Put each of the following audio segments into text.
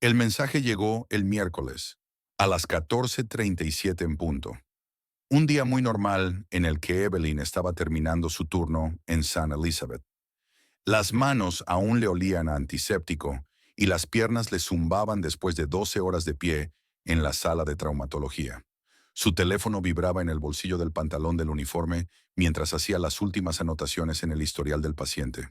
El mensaje llegó el miércoles, a las 14:37 en punto. Un día muy normal en el que Evelyn estaba terminando su turno en St. Elizabeth. Las manos aún le olían a antiséptico y las piernas le zumbaban después de 12 horas de pie en la sala de traumatología. Su teléfono vibraba en el bolsillo del pantalón del uniforme mientras hacía las últimas anotaciones en el historial del paciente.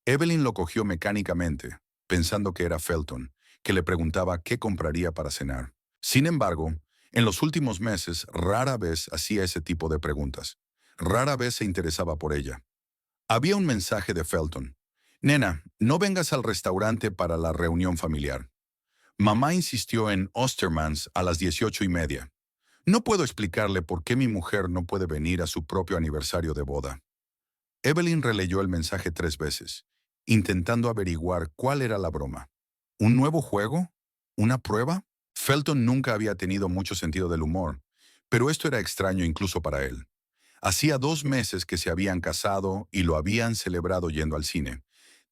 Evelyn lo cogió mecánicamente, pensando que era Felton, que le preguntaba qué compraría para cenar. Sin embargo, en los últimos meses rara vez hacía ese tipo de preguntas. Rara vez se interesaba por ella. Había un mensaje de Felton. Nena, no vengas al restaurante para la reunión familiar. Mamá insistió en Ostermans a las 18:30. No puedo explicarle por qué mi mujer no puede venir a su propio aniversario de boda. Evelyn releyó el mensaje 3 veces, intentando averiguar cuál era la broma. ¿Un nuevo juego? ¿Una prueba? Felton nunca había tenido mucho sentido del humor, pero esto era extraño incluso para él. Hacía 2 meses que se habían casado y lo habían celebrado yendo al cine,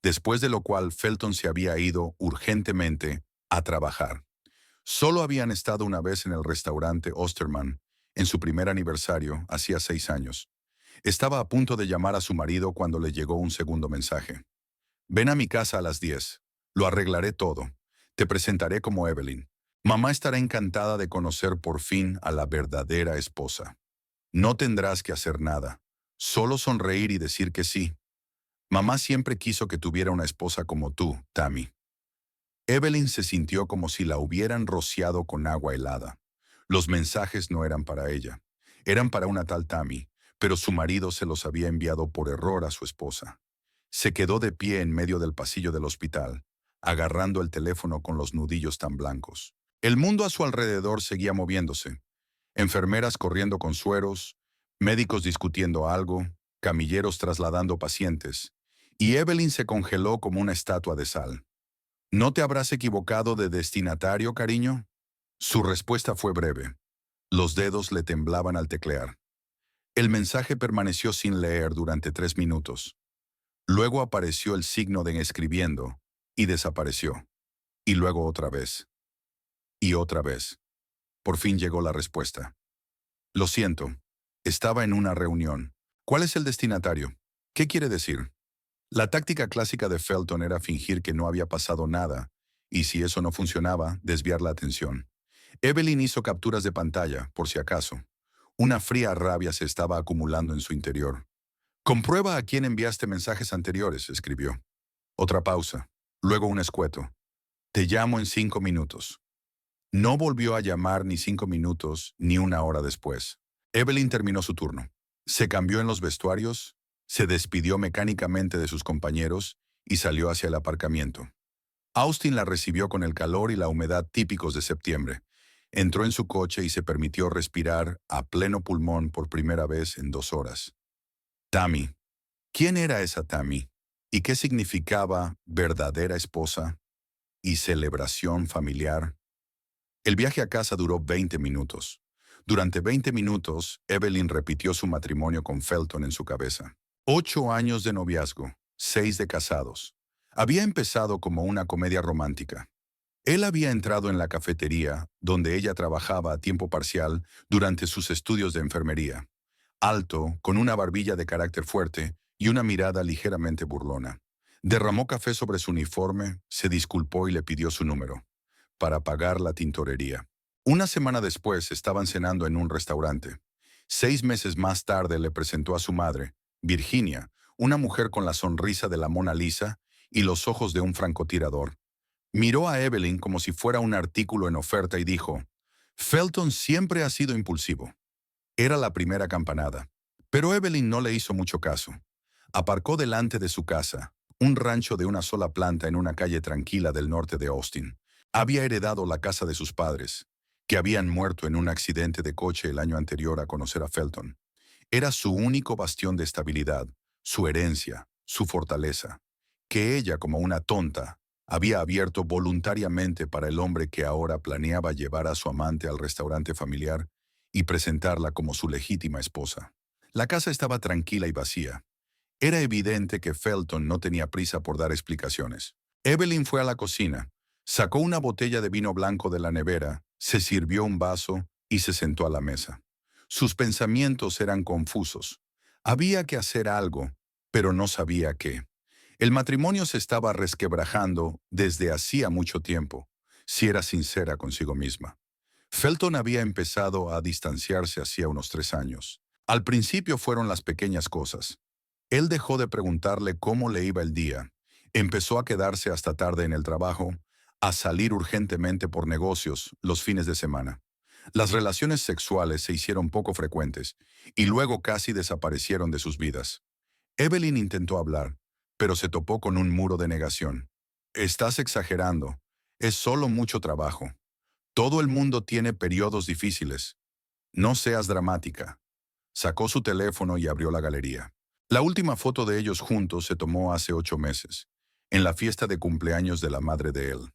después de lo cual Felton se había ido urgentemente a trabajar. Solo habían estado una vez en el restaurante Osterman, en su primer aniversario, hacía 6 años. Estaba a punto de llamar a su marido cuando le llegó un segundo mensaje. Ven a mi casa a las 10. Lo arreglaré todo. Te presentaré como Evelyn. Mamá estará encantada de conocer por fin a la verdadera esposa. No tendrás que hacer nada. Solo sonreír y decir que sí. Mamá siempre quiso que tuviera una esposa como tú, Tammy. Evelyn se sintió como si la hubieran rociado con agua helada. Los mensajes no eran para ella. Eran para una tal Tammy, pero su marido se los había enviado por error a su esposa. Se quedó de pie en medio del pasillo del hospital, agarrando el teléfono con los nudillos tan blancos. El mundo a su alrededor seguía moviéndose. Enfermeras corriendo con sueros, médicos discutiendo algo, camilleros trasladando pacientes. Y Evelyn se congeló como una estatua de sal. ¿No te habrás equivocado de destinatario, cariño? Su respuesta fue breve. Los dedos le temblaban al teclear. El mensaje permaneció sin leer durante 3 minutos. Luego apareció el signo de escribiendo y desapareció. Y luego otra vez. Y otra vez. Por fin llegó la respuesta. Lo siento. Estaba en una reunión. ¿Cuál es el destinatario? ¿Qué quiere decir? La táctica clásica de Felton era fingir que no había pasado nada, y si eso no funcionaba, desviar la atención. Evelyn hizo capturas de pantalla, por si acaso. Una fría rabia se estaba acumulando en su interior. Comprueba a quién enviaste mensajes anteriores, escribió. Otra pausa. Luego un escueto. Te llamo en 5 minutos. No volvió a llamar ni 5 minutos ni una hora después. Evelyn terminó su turno. Se cambió en los vestuarios, se despidió mecánicamente de sus compañeros y salió hacia el aparcamiento. Austin la recibió con el calor y la humedad típicos de septiembre. Entró en su coche y se permitió respirar a pleno pulmón por primera vez en 2 horas. Tammy. ¿Quién era esa Tammy? ¿Y qué significaba verdadera esposa y celebración familiar? El viaje a casa duró 20 minutos. Durante 20 minutos, Evelyn repitió su matrimonio con Felton en su cabeza. 8 años de noviazgo, 6 de casados. Había empezado como una comedia romántica. Él había entrado en la cafetería, donde ella trabajaba a tiempo parcial durante sus estudios de enfermería. Alto, con una barbilla de carácter fuerte y una mirada ligeramente burlona. Derramó café sobre su uniforme, se disculpó y le pidió su número para pagar la tintorería. Una semana después estaban cenando en un restaurante. 6 meses más tarde le presentó a su madre, Virginia, una mujer con la sonrisa de la Mona Lisa y los ojos de un francotirador. Miró a Evelyn como si fuera un artículo en oferta y dijo, Felton siempre ha sido impulsivo. Era la primera campanada. Pero Evelyn no le hizo mucho caso. Aparcó delante de su casa, un rancho de una sola planta en una calle tranquila del norte de Austin. Había heredado la casa de sus padres, que habían muerto en un accidente de coche el año anterior a conocer a Felton. Era su único bastión de estabilidad, su herencia, su fortaleza, que ella, como una tonta, había abierto voluntariamente para el hombre que ahora planeaba llevar a su amante al restaurante familiar y presentarla como su legítima esposa. La casa estaba tranquila y vacía. Era evidente que Felton no tenía prisa por dar explicaciones. Evelyn fue a la cocina, Sacó una botella de vino blanco de la nevera, se sirvió un vaso y se sentó a la mesa. Sus pensamientos eran confusos. Había que hacer algo, pero no sabía qué. El matrimonio se estaba resquebrajando desde hacía mucho tiempo, si era sincera consigo misma. Felton había empezado a distanciarse hacía unos 3 años. Al principio fueron las pequeñas cosas. Él dejó de preguntarle cómo le iba el día. Empezó a quedarse hasta tarde en el trabajo, a salir urgentemente por negocios los fines de semana. Las relaciones sexuales se hicieron poco frecuentes y luego casi desaparecieron de sus vidas. Evelyn intentó hablar, pero se topó con un muro de negación. Estás exagerando. Es solo mucho trabajo. Todo el mundo tiene periodos difíciles. No seas dramática. Sacó su teléfono y abrió la galería. La última foto de ellos juntos se tomó hace 8 meses, en la fiesta de cumpleaños de la madre de él.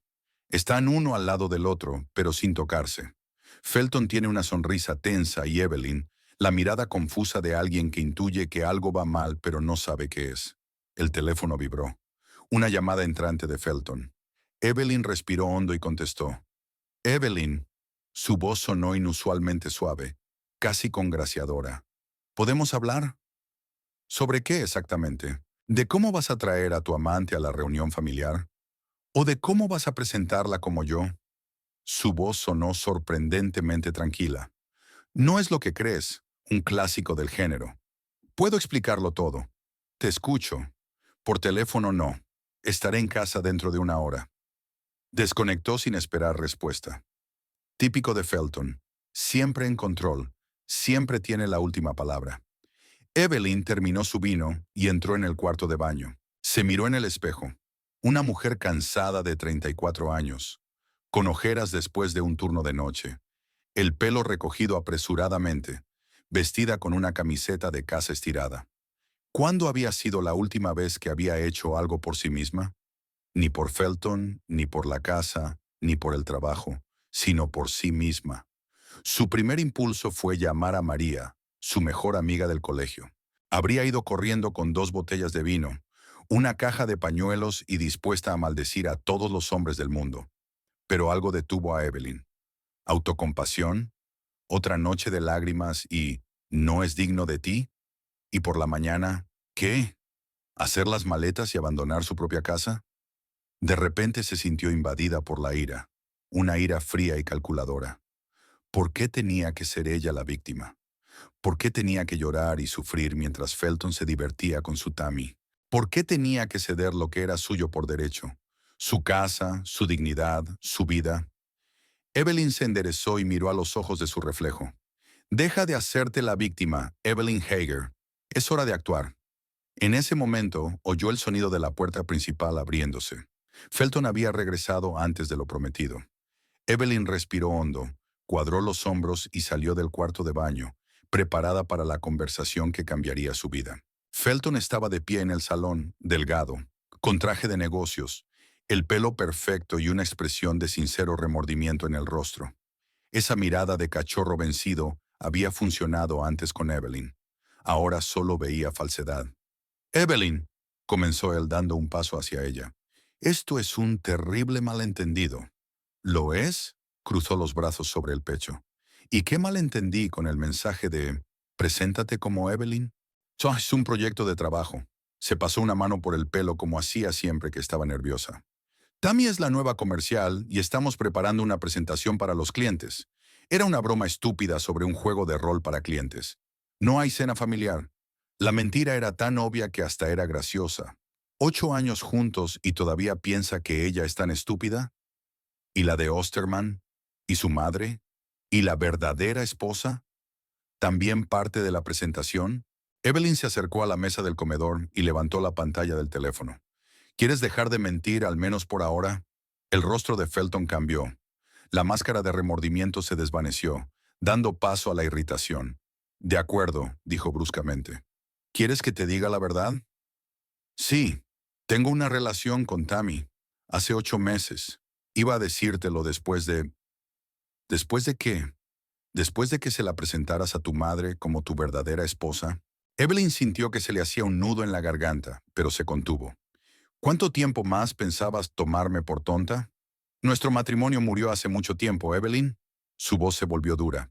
Están uno al lado del otro, pero sin tocarse. Felton tiene una sonrisa tensa y Evelyn, la mirada confusa de alguien que intuye que algo va mal pero no sabe qué es. El teléfono vibró. Una llamada entrante de Felton. Evelyn respiró hondo y contestó. Evelyn. Su voz sonó inusualmente suave, casi congraciadora. ¿Podemos hablar? ¿Sobre qué exactamente? ¿De cómo vas a traer a tu amante a la reunión familiar? ¿O de cómo vas a presentarla como yo? Su voz sonó sorprendentemente tranquila. No es lo que crees, un clásico del género. Puedo explicarlo todo. Te escucho. Por teléfono no. Estaré en casa dentro de 1 hora. Desconectó sin esperar respuesta. Típico de Felton. Siempre en control. Siempre tiene la última palabra. Evelyn terminó su vino y entró en el cuarto de baño. Se miró en el espejo. Una mujer cansada de 34 años, con ojeras después de un turno de noche, el pelo recogido apresuradamente, vestida con una camiseta de casa estirada. ¿Cuándo había sido la última vez que había hecho algo por sí misma? Ni por Felton, ni por la casa, ni por el trabajo, sino por sí misma. Su primer impulso fue llamar a María, su mejor amiga del colegio. Habría ido corriendo con 2 botellas de vino, una caja de pañuelos y dispuesta a maldecir a todos los hombres del mundo. Pero algo detuvo a Evelyn. Autocompasión, otra noche de lágrimas y ¿no es digno de ti? Y por la mañana, ¿qué? ¿Hacer las maletas y abandonar su propia casa? De repente se sintió invadida por la ira, una ira fría y calculadora. ¿Por qué tenía que ser ella la víctima? ¿Por qué tenía que llorar y sufrir mientras Felton se divertía con su Tammy? ¿Por qué tenía que ceder lo que era suyo por derecho? Su casa, su dignidad, su vida. Evelyn se enderezó y miró a los ojos de su reflejo. Deja de hacerte la víctima, Evelyn Hager. Es hora de actuar. En ese momento oyó el sonido de la puerta principal abriéndose. Felton había regresado antes de lo prometido. Evelyn respiró hondo, cuadró los hombros y salió del cuarto de baño, preparada para la conversación que cambiaría su vida. Felton estaba de pie en el salón, delgado, con traje de negocios, el pelo perfecto y una expresión de sincero remordimiento en el rostro. Esa mirada de cachorro vencido había funcionado antes con Evelyn. Ahora solo veía falsedad. Evelyn, comenzó él dando un paso hacia ella. Esto es un terrible malentendido. ¿Lo es? Cruzó los brazos sobre el pecho. ¿Y qué malentendí con el mensaje de «Preséntate como Evelyn»? Es un proyecto de trabajo. Se pasó una mano por el pelo como hacía siempre que estaba nerviosa. Tammy es la nueva comercial y estamos preparando una presentación para los clientes. Era una broma estúpida sobre un juego de rol para clientes. No hay cena familiar. La mentira era tan obvia que hasta era graciosa. 8 años juntos y todavía piensa que ella es tan estúpida. ¿Y la de Osterman? ¿Y su madre? ¿Y la verdadera esposa? ¿También parte de la presentación? Evelyn se acercó a la mesa del comedor y levantó la pantalla del teléfono. ¿Quieres dejar de mentir, al menos por ahora? El rostro de Felton cambió. La máscara de remordimiento se desvaneció, dando paso a la irritación. De acuerdo, dijo bruscamente. ¿Quieres que te diga la verdad? Sí, tengo una relación con Tammy. Hace 8 meses. Iba a decírtelo después de... ¿Después de qué? Después de que se la presentaras a tu madre como tu verdadera esposa. Evelyn sintió que se le hacía un nudo en la garganta, pero se contuvo. ¿Cuánto tiempo más pensabas tomarme por tonta? Nuestro matrimonio murió hace mucho tiempo, Evelyn. Su voz se volvió dura.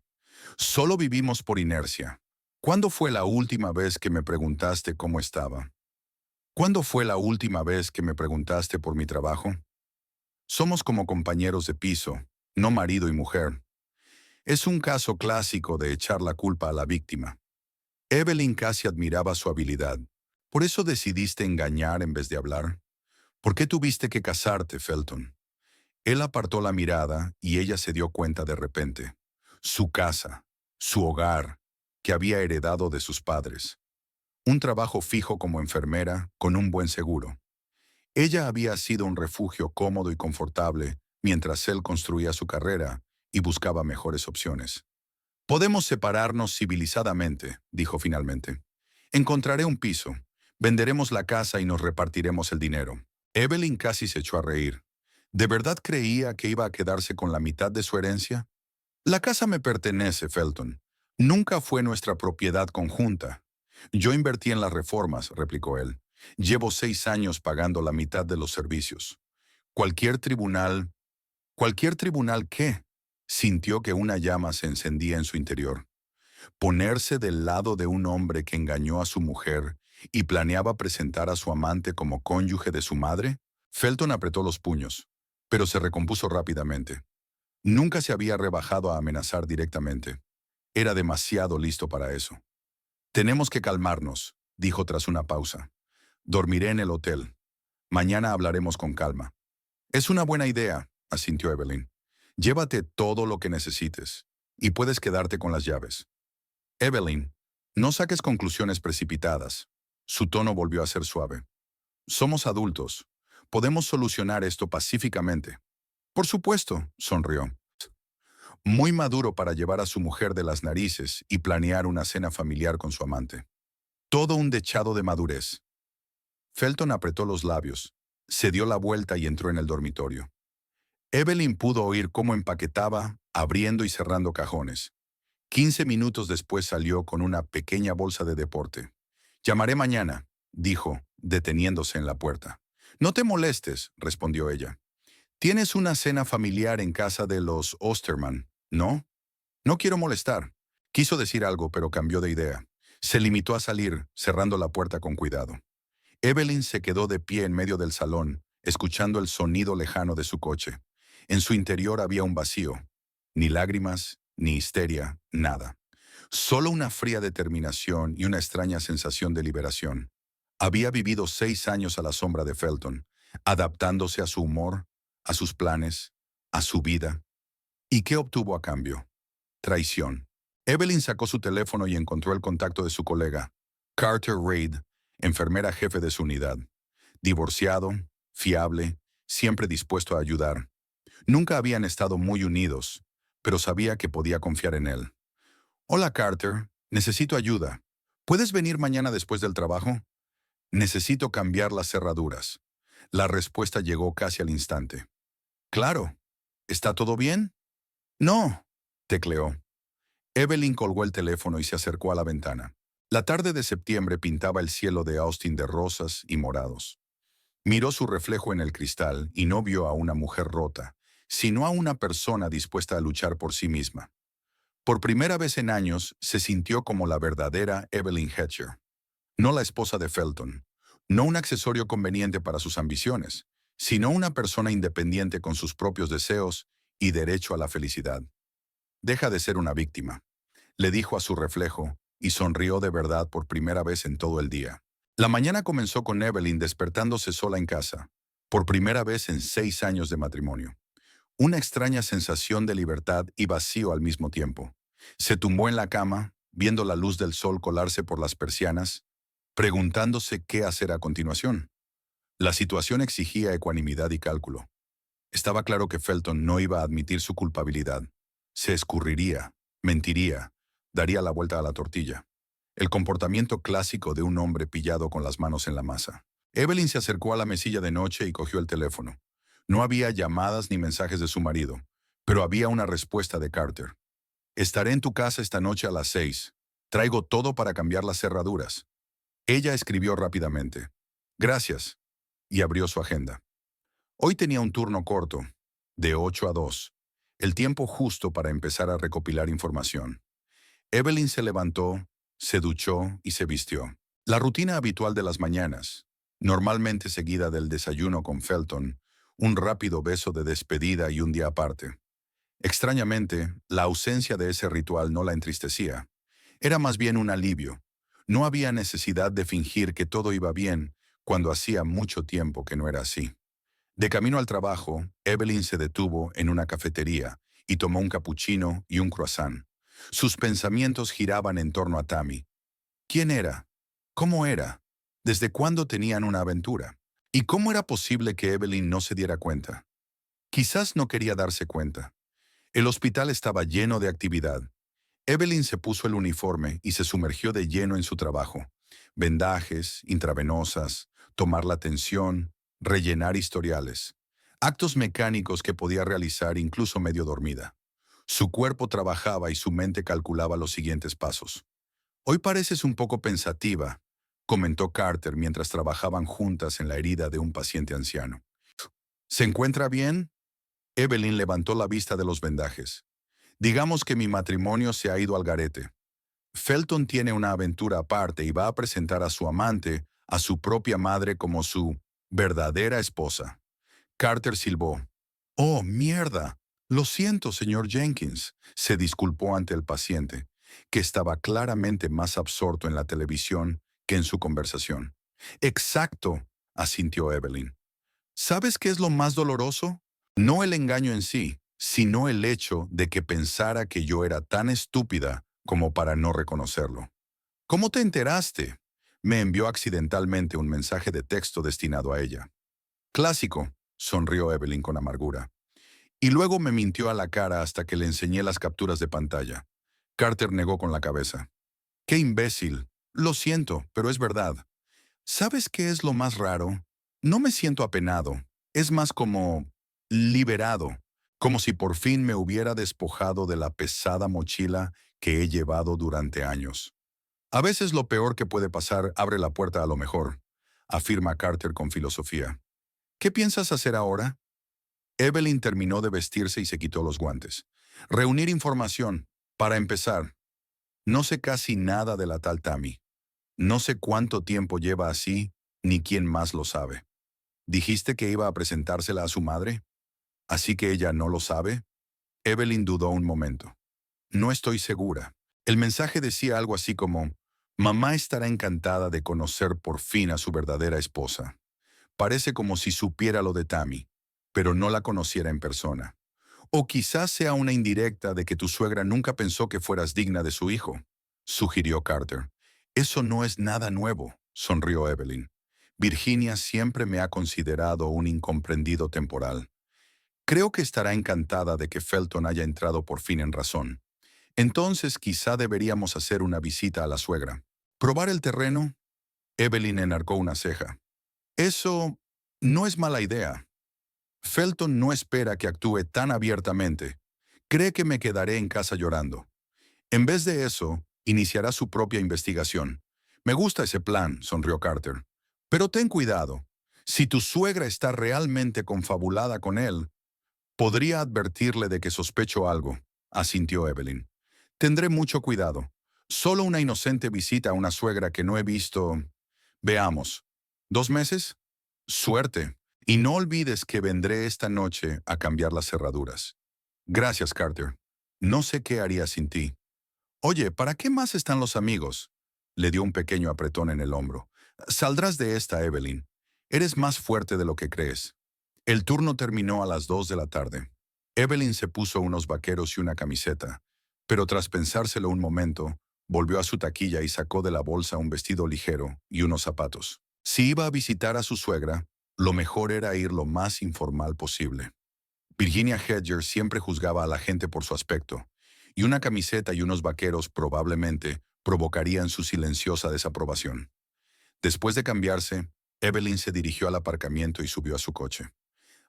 Solo vivimos por inercia. ¿Cuándo fue la última vez que me preguntaste cómo estaba? ¿Cuándo fue la última vez que me preguntaste por mi trabajo? Somos como compañeros de piso, no marido y mujer. Es un caso clásico de echar la culpa a la víctima. Evelyn casi admiraba su habilidad. ¿Por eso decidiste engañar en vez de hablar? ¿Por qué tuviste que casarte, Felton? Él apartó la mirada y ella se dio cuenta de repente. Su casa, su hogar, que había heredado de sus padres. Un trabajo fijo como enfermera, con un buen seguro. Ella había sido un refugio cómodo y confortable mientras él construía su carrera y buscaba mejores opciones. Podemos separarnos civilizadamente, dijo finalmente. Encontraré un piso, venderemos la casa y nos repartiremos el dinero. Evelyn casi se echó a reír. ¿De verdad creía que iba a quedarse con la mitad de su herencia? La casa me pertenece, Felton. Nunca fue nuestra propiedad conjunta. Yo invertí en las reformas, replicó él. Llevo 6 años pagando la mitad de los servicios. Cualquier tribunal... ¿Cualquier tribunal qué? Sintió que una llama se encendía en su interior. Ponerse del lado de un hombre que engañó a su mujer y planeaba presentar a su amante como cónyuge de su madre. Felton apretó los puños, pero se recompuso rápidamente. Nunca se había rebajado a amenazar directamente. Era demasiado listo para eso. Tenemos que calmarnos, dijo tras una pausa. Dormiré en el hotel. Mañana hablaremos con calma. Es una buena idea, asintió Evelyn. Llévate todo lo que necesites, y puedes quedarte con las llaves. Evelyn, no saques conclusiones precipitadas. Su tono volvió a ser suave. Somos adultos. Podemos solucionar esto pacíficamente. Por supuesto, sonrió. Muy maduro para llevar a su mujer de las narices y planear una cena familiar con su amante. Todo un dechado de madurez. Felton apretó los labios, se dio la vuelta y entró en el dormitorio. Evelyn pudo oír cómo empaquetaba, abriendo y cerrando cajones. 15 minutos después salió con una pequeña bolsa de deporte. Llamaré mañana, dijo, deteniéndose en la puerta. No te molestes, respondió ella. Tienes una cena familiar en casa de los Osterman, ¿no? No quiero molestar. Quiso decir algo, pero cambió de idea. Se limitó a salir, cerrando la puerta con cuidado. Evelyn se quedó de pie en medio del salón, escuchando el sonido lejano de su coche. En su interior había un vacío. Ni lágrimas, ni histeria, nada. Solo una fría determinación y una extraña sensación de liberación. Había vivido 6 años a la sombra de Felton, adaptándose a su humor, a sus planes, a su vida. ¿Y qué obtuvo a cambio? Traición. Evelyn sacó su teléfono y encontró el contacto de su colega, Carter Reid, enfermera jefe de su unidad. Divorciado, fiable, siempre dispuesto a ayudar. Nunca habían estado muy unidos, pero sabía que podía confiar en él. Hola Carter, necesito ayuda. ¿Puedes venir mañana después del trabajo? Necesito cambiar las cerraduras. La respuesta llegó casi al instante. Claro. ¿Está todo bien? No, tecleó. Evelyn colgó el teléfono y se acercó a la ventana. La tarde de septiembre pintaba el cielo de Austin de rosas y morados. Miró su reflejo en el cristal y no vio a una mujer rota, sino a una persona dispuesta a luchar por sí misma. Por primera vez en años se sintió como la verdadera Evelyn Hatcher. No la esposa de Felton, no un accesorio conveniente para sus ambiciones, sino una persona independiente con sus propios deseos y derecho a la felicidad. Deja de ser una víctima, le dijo a su reflejo, y sonrió de verdad por primera vez en todo el día. La mañana comenzó con Evelyn despertándose sola en casa, por primera vez en 6 años de matrimonio. Una extraña sensación de libertad y vacío al mismo tiempo. Se tumbó en la cama, viendo la luz del sol colarse por las persianas, preguntándose qué hacer a continuación. La situación exigía ecuanimidad y cálculo. Estaba claro que Felton no iba a admitir su culpabilidad. Se escurriría, mentiría, daría la vuelta a la tortilla. El comportamiento clásico de un hombre pillado con las manos en la masa. Evelyn se acercó a la mesilla de noche y cogió el teléfono. No había llamadas ni mensajes de su marido, pero había una respuesta de Carter. Estaré en tu casa esta noche a las 6. Traigo todo para cambiar las cerraduras. Ella escribió rápidamente. Gracias. Y abrió su agenda. Hoy tenía un turno corto. de 8 a 2, el tiempo justo para empezar a recopilar información. Evelyn se levantó, se duchó y se vistió. La rutina habitual de las mañanas, normalmente seguida del desayuno con Felton, un rápido beso de despedida y un día aparte. Extrañamente, la ausencia de ese ritual no la entristecía. Era más bien un alivio. No había necesidad de fingir que todo iba bien cuando hacía mucho tiempo que no era así. De camino al trabajo, Evelyn se detuvo en una cafetería y tomó un capuchino y un croissant. Sus pensamientos giraban en torno a Tammy. ¿Quién era? ¿Cómo era? ¿Desde cuándo tenían una aventura? ¿Y cómo era posible que Evelyn no se diera cuenta? Quizás no quería darse cuenta. El hospital estaba lleno de actividad. Evelyn se puso el uniforme y se sumergió de lleno en su trabajo. Vendajes, intravenosas, tomar la tensión, rellenar historiales. Actos mecánicos que podía realizar incluso medio dormida. Su cuerpo trabajaba y su mente calculaba los siguientes pasos. Hoy pareces un poco pensativa, comentó Carter mientras trabajaban juntas en la herida de un paciente anciano. ¿Se encuentra bien? Evelyn levantó la vista de los vendajes. Digamos que mi matrimonio se ha ido al garete. Felton tiene una aventura aparte y va a presentar a su amante, a su propia madre como su verdadera esposa. Carter silbó. «Oh, mierda. Lo siento, señor Jenkins», se disculpó ante el paciente, que estaba claramente más absorto en la televisión que en su conversación. «Exacto», asintió Evelyn. ¿Sabes qué es lo más doloroso? No el engaño en sí, sino el hecho de que pensara que yo era tan estúpida como para no reconocerlo. ¿Cómo te enteraste? Me envió accidentalmente un mensaje de texto destinado a ella. Clásico, sonrió Evelyn con amargura. Y luego me mintió a la cara hasta que le enseñé las capturas de pantalla. Carter negó con la cabeza. ¡Qué imbécil! Lo siento, pero es verdad. ¿Sabes qué es lo más raro? No me siento apenado. Es más como liberado, como si por fin me hubiera despojado de la pesada mochila que he llevado durante años. A veces lo peor que puede pasar abre la puerta a lo mejor, afirma Carter con filosofía. ¿Qué piensas hacer ahora? Evelyn terminó de vestirse y se quitó los guantes. Reunir información. Para empezar, no sé casi nada de la tal Tammy. No sé cuánto tiempo lleva así, ni quién más lo sabe. ¿Dijiste que iba a presentársela a su madre? ¿Así que ella no lo sabe? Evelyn dudó un momento. No estoy segura. El mensaje decía algo así como, mamá estará encantada de conocer por fin a su verdadera esposa. Parece como si supiera lo de Tammy, pero no la conociera en persona. O quizás sea una indirecta de que tu suegra nunca pensó que fueras digna de su hijo, sugirió Carter. Eso no es nada nuevo, sonrió Evelyn. Virginia siempre me ha considerado un incomprendido temporal. Creo que estará encantada de que Felton haya entrado por fin en razón. Entonces quizá deberíamos hacer una visita a la suegra. ¿Probar el terreno? Evelyn enarcó una ceja. Eso no es mala idea. Felton no espera que actúe tan abiertamente. Cree que me quedaré en casa llorando. En vez de eso, iniciará su propia investigación. Me gusta ese plan, sonrió Carter. Pero ten cuidado. Si tu suegra está realmente confabulada con él, podría advertirle de que sospecho algo, asintió Evelyn. Tendré mucho cuidado. Solo una inocente visita a una suegra que no he visto. Veamos. ¿2 meses? Suerte. Y no olvides que vendré esta noche a cambiar las cerraduras. Gracias, Carter. No sé qué haría sin ti. Oye, ¿para qué más están los amigos? Le dio un pequeño apretón en el hombro. Saldrás de esta, Evelyn. Eres más fuerte de lo que crees. El turno terminó a las 2 de la tarde. Evelyn se puso unos vaqueros y una camiseta, pero tras pensárselo un momento, volvió a su taquilla y sacó de la bolsa un vestido ligero y unos zapatos. Si iba a visitar a su suegra, lo mejor era ir lo más informal posible. Virginia Hedger siempre juzgaba a la gente por su aspecto, y una camiseta y unos vaqueros probablemente provocarían su silenciosa desaprobación. Después de cambiarse, Evelyn se dirigió al aparcamiento y subió a su coche.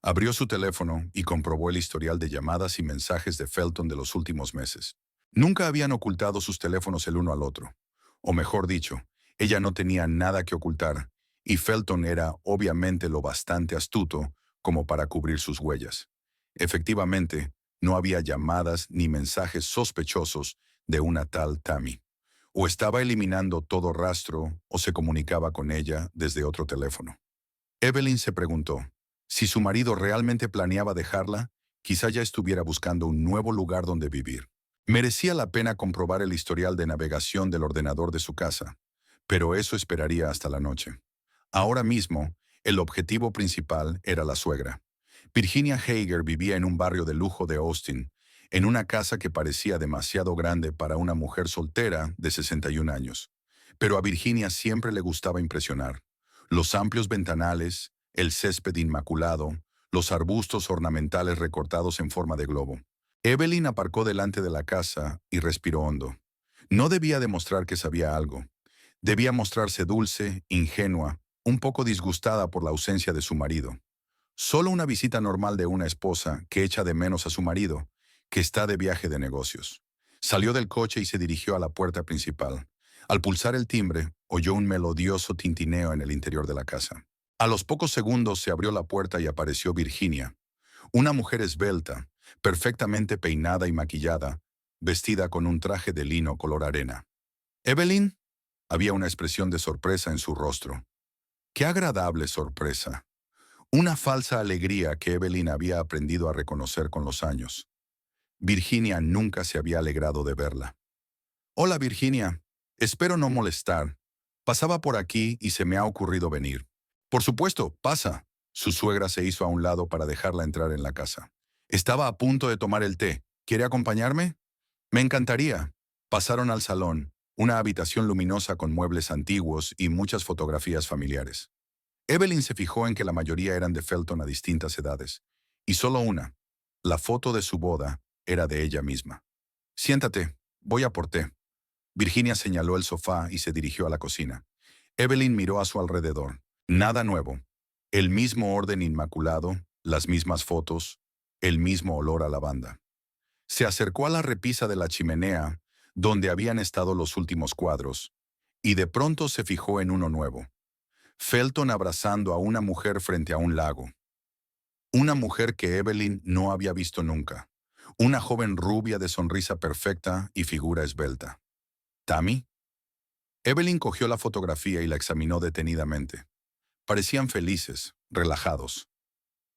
Abrió su teléfono y comprobó el historial de llamadas y mensajes de Felton de los últimos meses. Nunca habían ocultado sus teléfonos el uno al otro. O mejor dicho, ella no tenía nada que ocultar, y Felton era obviamente lo bastante astuto como para cubrir sus huellas. Efectivamente, no había llamadas ni mensajes sospechosos de una tal Tammy. O estaba eliminando todo rastro o se comunicaba con ella desde otro teléfono. Evelyn se preguntó, si su marido realmente planeaba dejarla, quizá ya estuviera buscando un nuevo lugar donde vivir. Merecía la pena comprobar el historial de navegación del ordenador de su casa, pero eso esperaría hasta la noche. Ahora mismo, el objetivo principal era la suegra. Virginia Hager vivía en un barrio de lujo de Austin, en una casa que parecía demasiado grande para una mujer soltera de 61 años. Pero a Virginia siempre le gustaba impresionar. Los amplios ventanales, el césped inmaculado, los arbustos ornamentales recortados en forma de globo. Evelyn aparcó delante de la casa y respiró hondo. No debía demostrar que sabía algo. Debía mostrarse dulce, ingenua, un poco disgustada por la ausencia de su marido. Solo una visita normal de una esposa que echa de menos a su marido, que está de viaje de negocios. Salió del coche y se dirigió a la puerta principal. Al pulsar el timbre, oyó un melodioso tintineo en el interior de la casa. A los pocos segundos se abrió la puerta y apareció Virginia, una mujer esbelta, perfectamente peinada y maquillada, vestida con un traje de lino color arena. ¿Evelyn? Había una expresión de sorpresa en su rostro. ¡Qué agradable sorpresa! Una falsa alegría que Evelyn había aprendido a reconocer con los años. Virginia nunca se había alegrado de verla. Hola Virginia, espero no molestar. Pasaba por aquí y se me ha ocurrido venir. Por supuesto, pasa. Su suegra se hizo a un lado para dejarla entrar en la casa. Estaba a punto de tomar el té. ¿Quiere acompañarme? Me encantaría. Pasaron al salón, una habitación luminosa con muebles antiguos y muchas fotografías familiares. Evelyn se fijó en que la mayoría eran de Felton a distintas edades, y solo una, la foto de su boda, era de ella misma. Siéntate, voy a por té. Virginia señaló el sofá y se dirigió a la cocina. Evelyn miró a su alrededor. Nada nuevo. El mismo orden inmaculado, las mismas fotos, el mismo olor a lavanda. Se acercó a la repisa de la chimenea, donde habían estado los últimos cuadros, y de pronto se fijó en uno nuevo. Felton abrazando a una mujer frente a un lago. Una mujer que Evelyn no había visto nunca. Una joven rubia de sonrisa perfecta y figura esbelta. ¿Tammy? Evelyn cogió la fotografía y la examinó detenidamente. Parecían felices, relajados.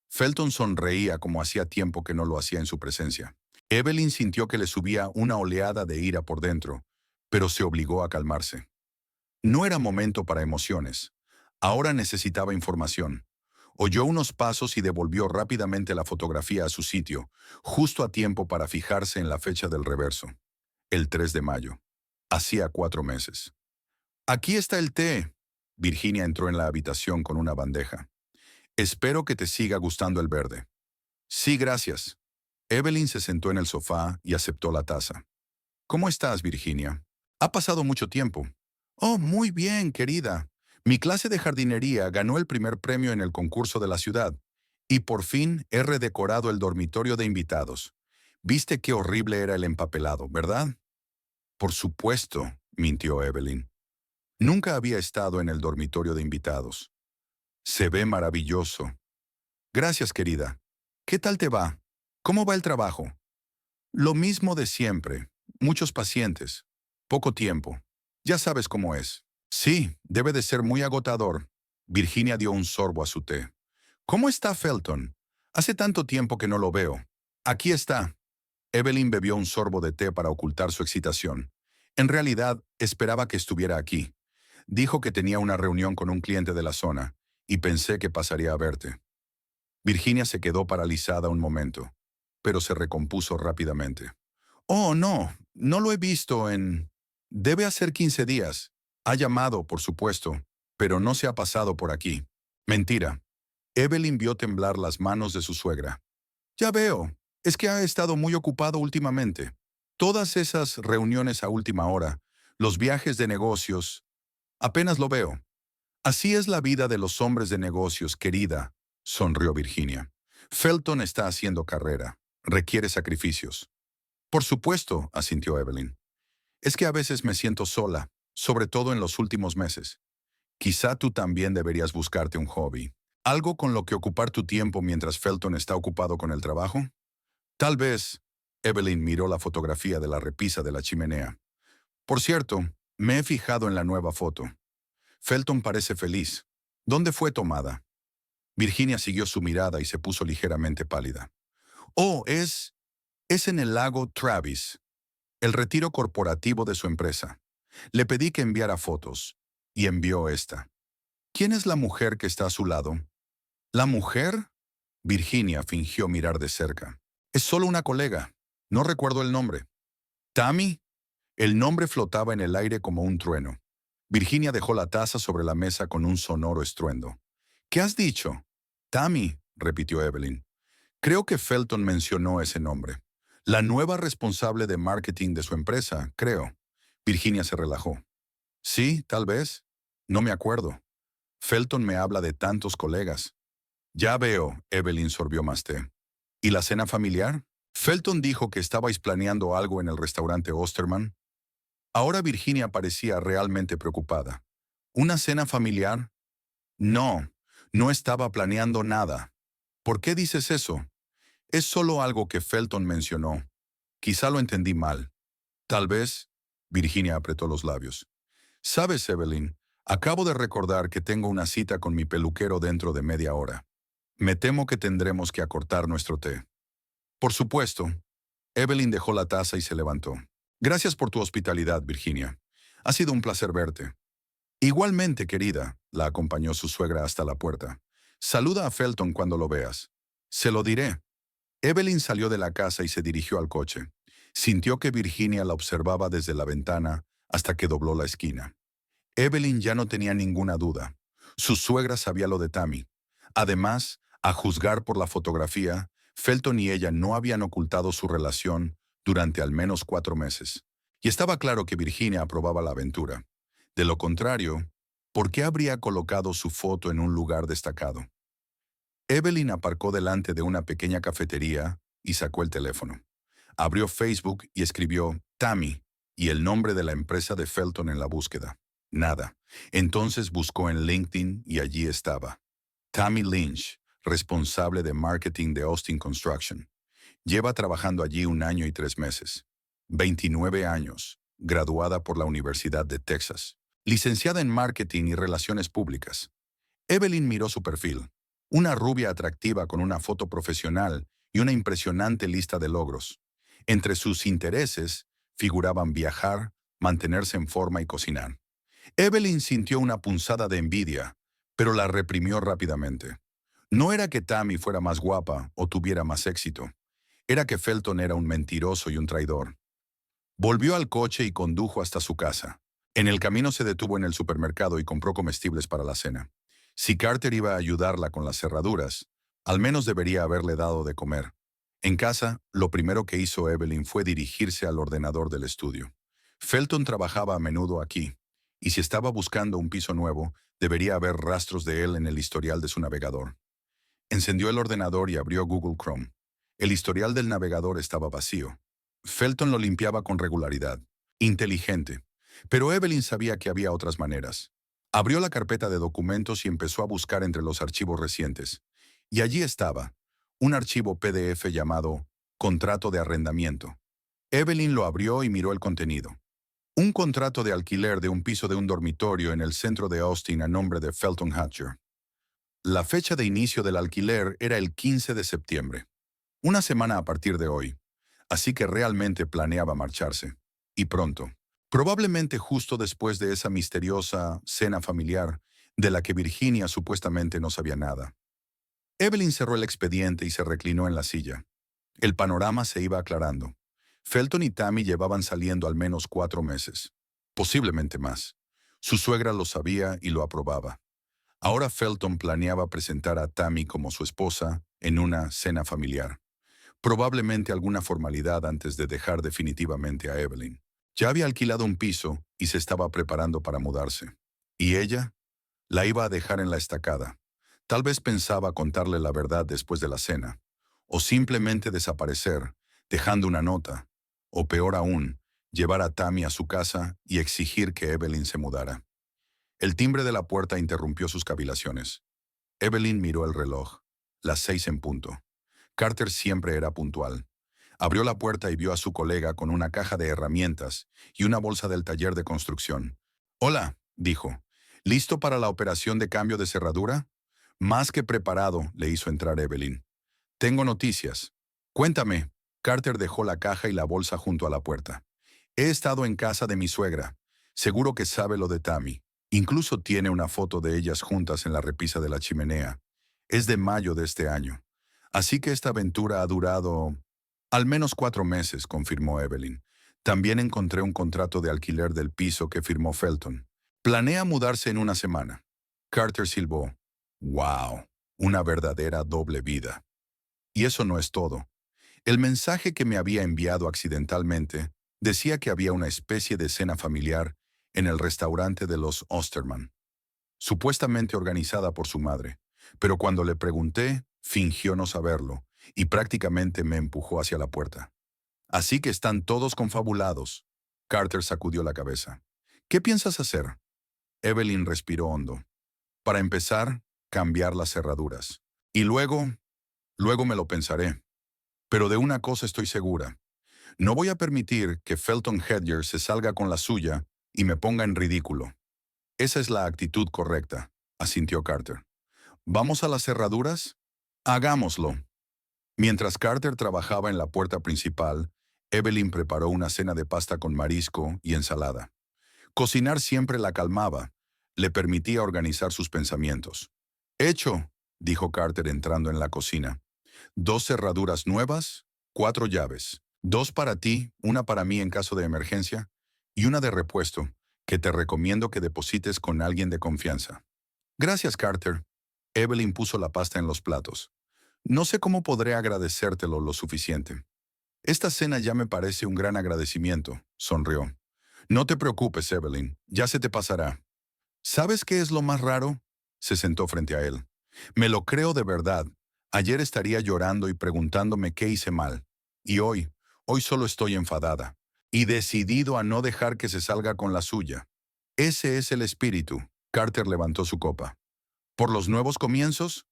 Felton sonreía como hacía tiempo que no lo hacía en su presencia. Evelyn sintió que le subía una oleada de ira por dentro, pero se obligó a calmarse. No era momento para emociones. Ahora necesitaba información. Oyó unos pasos y devolvió rápidamente la fotografía a su sitio, justo a tiempo para fijarse en la fecha del reverso. El 3 de mayo. Hacía 4 meses. Aquí está el té. Virginia entró en la habitación con una bandeja. Espero que te siga gustando el verde. Sí, gracias. Evelyn se sentó en el sofá y aceptó la taza. ¿Cómo estás, Virginia? Ha pasado mucho tiempo. Oh, muy bien, querida. Mi clase de jardinería ganó el primer premio en el concurso de la ciudad. Y por fin he redecorado el dormitorio de invitados. ¿Viste qué horrible era el empapelado, verdad? Por supuesto, mintió Evelyn. Nunca había estado en el dormitorio de invitados. Se ve maravilloso. Gracias, querida. ¿Qué tal te va? ¿Cómo va el trabajo? Lo mismo de siempre. Muchos pacientes. Poco tiempo. Ya sabes cómo es. Sí, debe de ser muy agotador. Virginia dio un sorbo a su té. ¿Cómo está Felton? Hace tanto tiempo que no lo veo. Aquí está. Evelyn bebió un sorbo de té para ocultar su excitación. En realidad, esperaba que estuviera aquí. Dijo que tenía una reunión con un cliente de la zona, y pensé que pasaría a verte. Virginia se quedó paralizada un momento, pero se recompuso rápidamente. Oh, no, no lo he visto en... Debe hacer 15 días. Ha llamado, por supuesto, pero no se ha pasado por aquí. Mentira. Evelyn vio temblar las manos de su suegra. Ya veo, es que ha estado muy ocupado últimamente. Todas esas reuniones a última hora, los viajes de negocios, apenas lo veo. Así es la vida de los hombres de negocios, querida, sonrió Virginia. Felton está haciendo carrera. Requiere sacrificios. Por supuesto, asintió Evelyn. Es que a veces me siento sola, sobre todo en los últimos meses. Quizá tú también deberías buscarte un hobby. ¿Algo con lo que ocupar tu tiempo mientras Felton está ocupado con el trabajo? Tal vez. Evelyn miró la fotografía de la repisa de la chimenea. Por cierto, me he fijado en la nueva foto. Felton parece feliz. ¿Dónde fue tomada? Virginia siguió su mirada y se puso ligeramente pálida. Oh, es en el lago Travis, el retiro corporativo de su empresa. Le pedí que enviara fotos, y envió esta. ¿Quién es la mujer que está a su lado? ¿La mujer? Virginia fingió mirar de cerca. Es solo una colega. No recuerdo el nombre. ¿Tammy? El nombre flotaba en el aire como un trueno. Virginia dejó la taza sobre la mesa con un sonoro estruendo. ¿Qué has dicho? Tammy, repitió Evelyn. Creo que Felton mencionó ese nombre. La nueva responsable de marketing de su empresa, creo. Virginia se relajó. Sí, tal vez. No me acuerdo. Felton me habla de tantos colegas. Ya veo, Evelyn sorbió más té. ¿Y la cena familiar? Felton dijo que estabais planeando algo en el restaurante Osterman. Ahora Virginia parecía realmente preocupada. ¿Una cena familiar? No, no estaba planeando nada. ¿Por qué dices eso? Es solo algo que Felton mencionó. Quizá lo entendí mal. Tal vez. Virginia apretó los labios. ¿Sabes, Evelyn? Acabo de recordar que tengo una cita con mi peluquero dentro de media hora. Me temo que tendremos que acortar nuestro té. Por supuesto. Evelyn dejó la taza y se levantó. Gracias por tu hospitalidad, Virginia. Ha sido un placer verte. Igualmente, querida, la acompañó su suegra hasta la puerta. Saluda a Felton cuando lo veas. Se lo diré. Evelyn salió de la casa y se dirigió al coche. Sintió que Virginia la observaba desde la ventana hasta que dobló la esquina. Evelyn ya no tenía ninguna duda. Su suegra sabía lo de Tammy. Además, a juzgar por la fotografía, Felton y ella no habían ocultado su relación durante al menos 4 meses. Y estaba claro que Virginia aprobaba la aventura. De lo contrario, ¿por qué habría colocado su foto en un lugar destacado? Evelyn aparcó delante de una pequeña cafetería y sacó el teléfono. Abrió Facebook y escribió Tammy y el nombre de la empresa de Felton en la búsqueda. Nada. Entonces buscó en LinkedIn y allí estaba. Tammy Lynch, responsable de marketing de Austin Construction. Lleva trabajando allí 1 año y 3 meses. 29 años, graduada por la Universidad de Texas. Licenciada en marketing y relaciones públicas. Evelyn miró su perfil. Una rubia atractiva con una foto profesional y una impresionante lista de logros. Entre sus intereses figuraban viajar, mantenerse en forma y cocinar. Evelyn sintió una punzada de envidia, pero la reprimió rápidamente. No era que Tammy fuera más guapa o tuviera más éxito. Era que Felton era un mentiroso y un traidor. Volvió al coche y condujo hasta su casa. En el camino se detuvo en el supermercado y compró comestibles para la cena. Si Carter iba a ayudarla con las cerraduras, al menos debería haberle dado de comer. En casa, lo primero que hizo Evelyn fue dirigirse al ordenador del estudio. Felton trabajaba a menudo aquí, y si estaba buscando un piso nuevo, debería haber rastros de él en el historial de su navegador. Encendió el ordenador y abrió Google Chrome. El historial del navegador estaba vacío. Felton lo limpiaba con regularidad. Inteligente. Pero Evelyn sabía que había otras maneras. Abrió la carpeta de documentos y empezó a buscar entre los archivos recientes. Y allí estaba, un archivo PDF llamado Contrato de Arrendamiento. Evelyn lo abrió y miró el contenido. Un contrato de alquiler de un piso de un dormitorio en el centro de Austin a nombre de Felton Hatcher. La fecha de inicio del alquiler era el 15 de septiembre. Una semana a partir de hoy. Así que realmente planeaba marcharse. Y pronto. Probablemente justo después de esa misteriosa cena familiar de la que Virginia supuestamente no sabía nada. Evelyn cerró el expediente y se reclinó en la silla. El panorama se iba aclarando. Felton y Tammy llevaban saliendo al menos 4 meses. Posiblemente más. Su suegra lo sabía y lo aprobaba. Ahora Felton planeaba presentar a Tammy como su esposa en una cena familiar. Probablemente alguna formalidad antes de dejar definitivamente a Evelyn. Ya había alquilado un piso y se estaba preparando para mudarse. ¿Y ella? La iba a dejar en la estacada. Tal vez pensaba contarle la verdad después de la cena. O simplemente desaparecer, dejando una nota. O peor aún, llevar a Tammy a su casa y exigir que Evelyn se mudara. El timbre de la puerta interrumpió sus cavilaciones. Evelyn miró el reloj. Las 6 en punto. Carter siempre era puntual. Abrió la puerta y vio a su colega con una caja de herramientas y una bolsa del taller de construcción. «Hola», dijo. «¿Listo para la operación de cambio de cerradura?» «Más que preparado», le hizo entrar Evelyn. «Tengo noticias». «Cuéntame». Carter dejó la caja y la bolsa junto a la puerta. «He estado en casa de mi suegra. Seguro que sabe lo de Tammy. Incluso tiene una foto de ellas juntas en la repisa de la chimenea. Es de mayo de este año. Así que esta aventura ha durado al menos 4 meses», confirmó Evelyn. «También encontré un contrato de alquiler del piso que firmó Felton. Planea mudarse en una semana». Carter silbó. «Wow, una verdadera doble vida». Y eso no es todo. El mensaje que me había enviado accidentalmente decía que había una especie de cena familiar en el restaurante de los Osterman, supuestamente organizada por su madre, pero cuando le pregunté, fingió no saberlo y prácticamente me empujó hacia la puerta. «Así que están todos confabulados». Carter sacudió la cabeza. «¿Qué piensas hacer?» Evelyn respiró hondo. «Para empezar, cambiar las cerraduras. Y luego me lo pensaré. Pero de una cosa estoy segura. No voy a permitir que Felton Hedger se salga con la suya y me ponga en ridículo». «Esa es la actitud correcta», asintió Carter. «¿Vamos a las cerraduras?» «Hagámoslo». Mientras Carter trabajaba en la puerta principal, Evelyn preparó una cena de pasta con marisco y ensalada. Cocinar siempre la calmaba, le permitía organizar sus pensamientos. «Hecho», dijo Carter entrando en la cocina. «2 cerraduras nuevas, 4 llaves. 2 para ti, una para mí en caso de emergencia, y una de repuesto, que te recomiendo que deposites con alguien de confianza». «Gracias, Carter». Evelyn puso la pasta en los platos. «No sé cómo podré agradecértelo lo suficiente». «Esta cena ya me parece un gran agradecimiento», sonrió. «No te preocupes, Evelyn, ya se te pasará». «¿Sabes qué es lo más raro?». Se sentó frente a él. «Me lo creo de verdad. Ayer estaría llorando y preguntándome qué hice mal. Y hoy solo estoy enfadada. Y decidido a no dejar que se salga con la suya. Ese es el espíritu». Carter levantó su copa. «¿Por los nuevos comienzos?»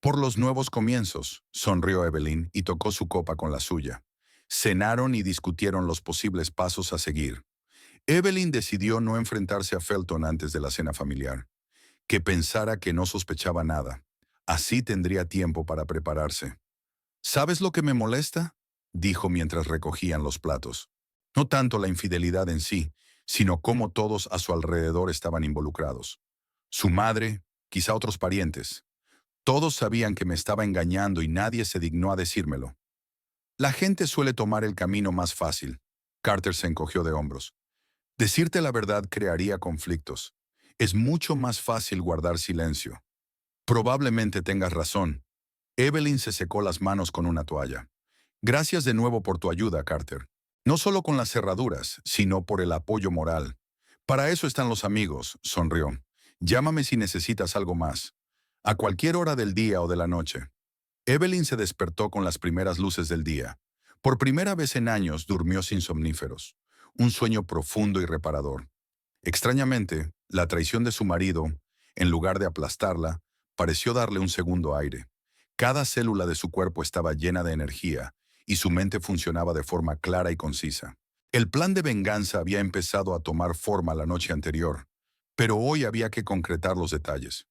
«Por los nuevos comienzos», sonrió Evelyn y tocó su copa con la suya. Cenaron y discutieron los posibles pasos a seguir. Evelyn decidió no enfrentarse a Felton antes de la cena familiar. Que pensara que no sospechaba nada. Así tendría tiempo para prepararse. «¿Sabes lo que me molesta?», dijo mientras recogían los platos. No tanto la infidelidad en sí, sino cómo todos a su alrededor estaban involucrados. Su madre, quizá otros parientes. Todos sabían que me estaba engañando y nadie se dignó a decírmelo. «La gente suele tomar el camino más fácil». Carter se encogió de hombros. «Decirte la verdad crearía conflictos. Es mucho más fácil guardar silencio». «Probablemente tengas razón». Evelyn se secó las manos con una toalla. «Gracias de nuevo por tu ayuda, Carter. No solo con las cerraduras, sino por el apoyo moral. Para eso están los amigos», sonrió. «Llámame si necesitas algo más. A cualquier hora del día o de la noche». Evelyn se despertó con las primeras luces del día. Por primera vez en años durmió sin somníferos. Un sueño profundo y reparador. Extrañamente, la traición de su marido, en lugar de aplastarla, pareció darle un segundo aire. Cada célula de su cuerpo estaba llena de energía y su mente funcionaba de forma clara y concisa. El plan de venganza había empezado a tomar forma la noche anterior, pero hoy había que concretar los detalles.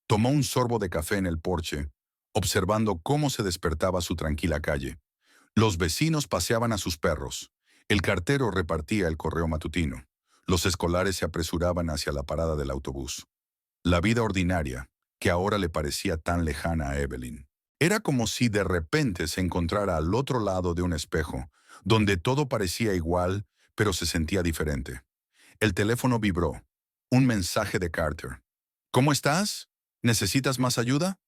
Tomó un sorbo de café en el porche, observando cómo se despertaba su tranquila calle. Los vecinos paseaban a sus perros. El cartero repartía el correo matutino. Los escolares se apresuraban hacia la parada del autobús. La vida ordinaria, que ahora le parecía tan lejana a Evelyn. Era como si de repente se encontrara al otro lado de un espejo, donde todo parecía igual, pero se sentía diferente. El teléfono vibró. Un mensaje de Carter. «¿Cómo estás? ¿Necesitas más ayuda?»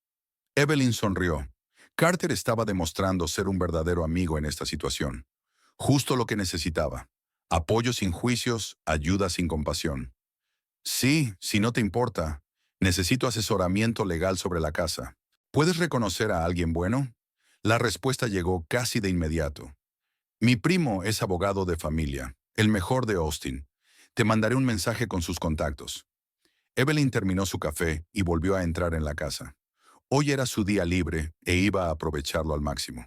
Evelyn sonrió. Carter estaba demostrando ser un verdadero amigo en esta situación. Justo lo que necesitaba. Apoyo sin juicios, ayuda sin compasión. «Sí, si no te importa. Necesito asesoramiento legal sobre la casa. ¿Puedes reconocer a alguien bueno?» La respuesta llegó casi de inmediato. «Mi primo es abogado de familia, el mejor de Austin. Te mandaré un mensaje con sus contactos». Evelyn terminó su café y volvió a entrar en la casa. Hoy era su día libre e iba a aprovecharlo al máximo.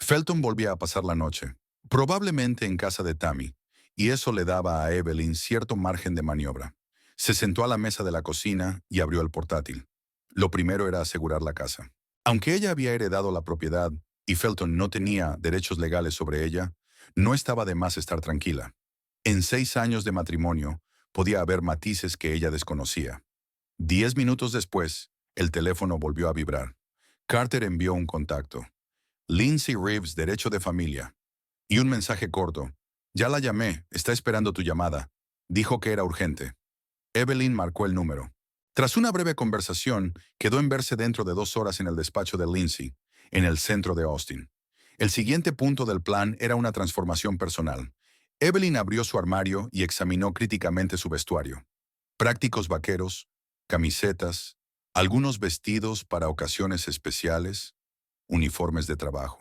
Felton volvía a pasar la noche, probablemente en casa de Tammy, y eso le daba a Evelyn cierto margen de maniobra. Se sentó a la mesa de la cocina y abrió el portátil. Lo primero era asegurar la casa. Aunque ella había heredado la propiedad y Felton no tenía derechos legales sobre ella, no estaba de más estar tranquila. En 6 años de matrimonio, podía haber matices que ella desconocía. 10 minutos después, el teléfono volvió a vibrar. Carter envió un contacto. Lindsay Reeves, derecho de familia. Y un mensaje corto. Ya la llamé, está esperando tu llamada. Dijo que era urgente. Evelyn marcó el número. Tras una breve conversación, quedó en verse dentro de 2 horas en el despacho de Lindsay, en el centro de Austin. El siguiente punto del plan era una transformación personal. Evelyn abrió su armario y examinó críticamente su vestuario. Prácticos vaqueros, camisetas, algunos vestidos para ocasiones especiales, uniformes de trabajo.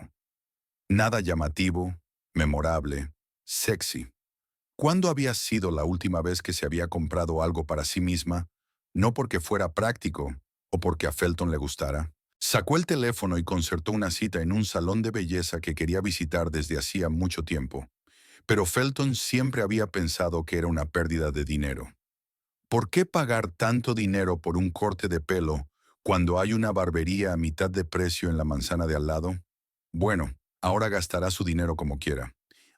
Nada llamativo, memorable, sexy. ¿Cuándo había sido la última vez que se había comprado algo para sí misma, no porque fuera práctico o porque a Felton le gustara? Sacó el teléfono y concertó una cita en un salón de belleza que quería visitar desde hacía mucho tiempo, pero Felton siempre había pensado que era una pérdida de dinero. ¿Por qué pagar tanto dinero por un corte de pelo cuando hay una barbería a mitad de precio en la manzana de al lado? Bueno, ahora gastará su dinero como quiera.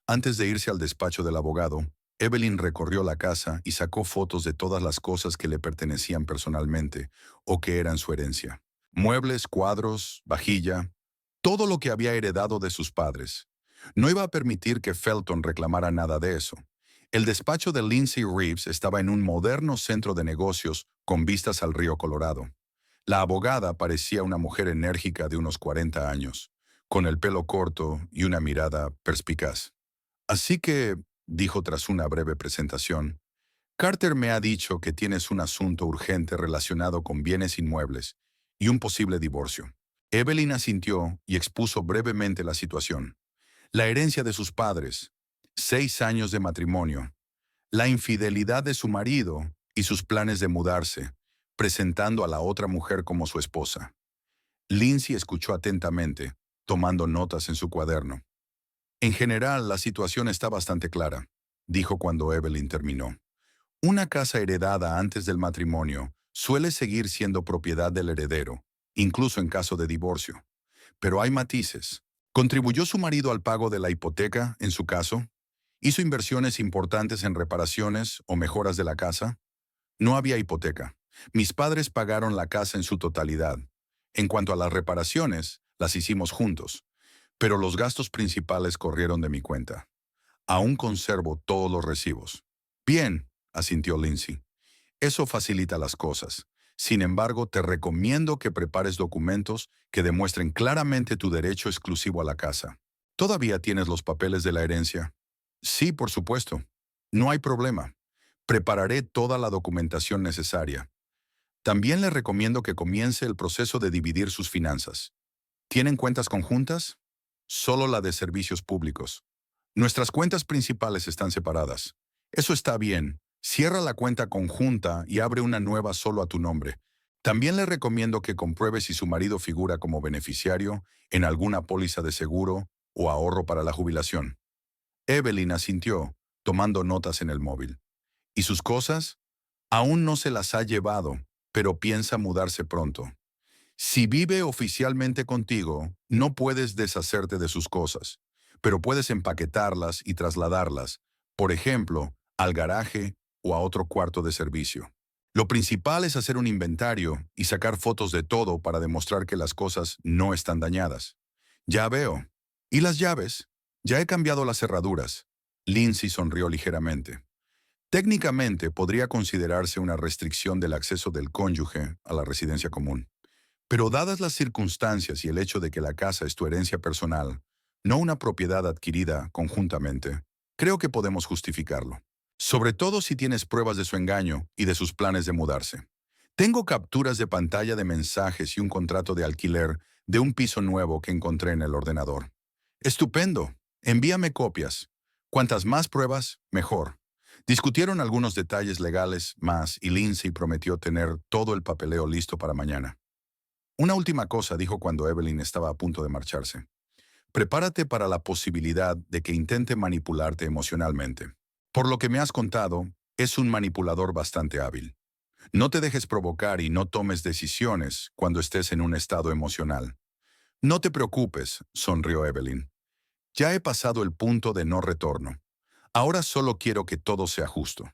Antes de irse al despacho del abogado, Evelyn recorrió la casa y sacó fotos de todas las cosas que le pertenecían personalmente o que eran su herencia. Muebles, cuadros, vajilla, todo lo que había heredado de sus padres. No iba a permitir que Felton reclamara nada de eso. El despacho de Lindsay Reeves estaba en un moderno centro de negocios con vistas al río Colorado. La abogada parecía una mujer enérgica de unos 40 años, con el pelo corto y una mirada perspicaz. Así que, dijo tras una breve presentación, Carter me ha dicho que tienes un asunto urgente relacionado con bienes inmuebles y un posible divorcio. Evelyn asintió y expuso brevemente la situación. La herencia de sus padres, 6 años de matrimonio, la infidelidad de su marido y sus planes de mudarse, presentando a la otra mujer como su esposa. Lindsay escuchó atentamente, tomando notas en su cuaderno. En general, la situación está bastante clara, dijo cuando Evelyn terminó. Una casa heredada antes del matrimonio suele seguir siendo propiedad del heredero, incluso en caso de divorcio. Pero hay matices. ¿Contribuyó su marido al pago de la hipoteca, en su caso? ¿Hizo inversiones importantes en reparaciones o mejoras de la casa? No había hipoteca. Mis padres pagaron la casa en su totalidad. En cuanto a las reparaciones, las hicimos juntos, pero los gastos principales corrieron de mi cuenta. Aún conservo todos los recibos. Bien, asintió Lindsay. Eso facilita las cosas. Sin embargo, te recomiendo que prepares documentos que demuestren claramente tu derecho exclusivo a la casa. ¿Todavía tienes los papeles de la herencia? Sí, por supuesto. No hay problema. Prepararé toda la documentación necesaria. También le recomiendo que comience el proceso de dividir sus finanzas. ¿Tienen cuentas conjuntas? Solo la de servicios públicos. Nuestras cuentas principales están separadas. Eso está bien. Cierra la cuenta conjunta y abre una nueva solo a tu nombre. También le recomiendo que compruebe si su marido figura como beneficiario en alguna póliza de seguro o ahorro para la jubilación. Evelyn asintió, tomando notas en el móvil. ¿Y sus cosas? Aún no se las ha llevado, pero piensa mudarse pronto. Si vive oficialmente contigo, no puedes deshacerte de sus cosas, pero puedes empaquetarlas y trasladarlas, por ejemplo, al garaje o a otro cuarto de servicio. Lo principal es hacer un inventario y sacar fotos de todo para demostrar que las cosas no están dañadas. Ya veo. ¿Y las llaves? Ya he cambiado las cerraduras. Lindsay sonrió ligeramente. Técnicamente podría considerarse una restricción del acceso del cónyuge a la residencia común. Pero dadas las circunstancias y el hecho de que la casa es tu herencia personal, no una propiedad adquirida conjuntamente, creo que podemos justificarlo. Sobre todo si tienes pruebas de su engaño y de sus planes de mudarse. Tengo capturas de pantalla de mensajes y un contrato de alquiler de un piso nuevo que encontré en el ordenador. Estupendo. Envíame copias. Cuantas más pruebas, mejor. Discutieron algunos detalles legales más y Lindsay prometió tener todo el papeleo listo para mañana. Una última cosa, dijo cuando Evelyn estaba a punto de marcharse. Prepárate para la posibilidad de que intente manipularte emocionalmente. Por lo que me has contado, es un manipulador bastante hábil. No te dejes provocar y no tomes decisiones cuando estés en un estado emocional. No te preocupes, sonrió Evelyn. Ya he pasado el punto de no retorno. Ahora solo quiero que todo sea justo.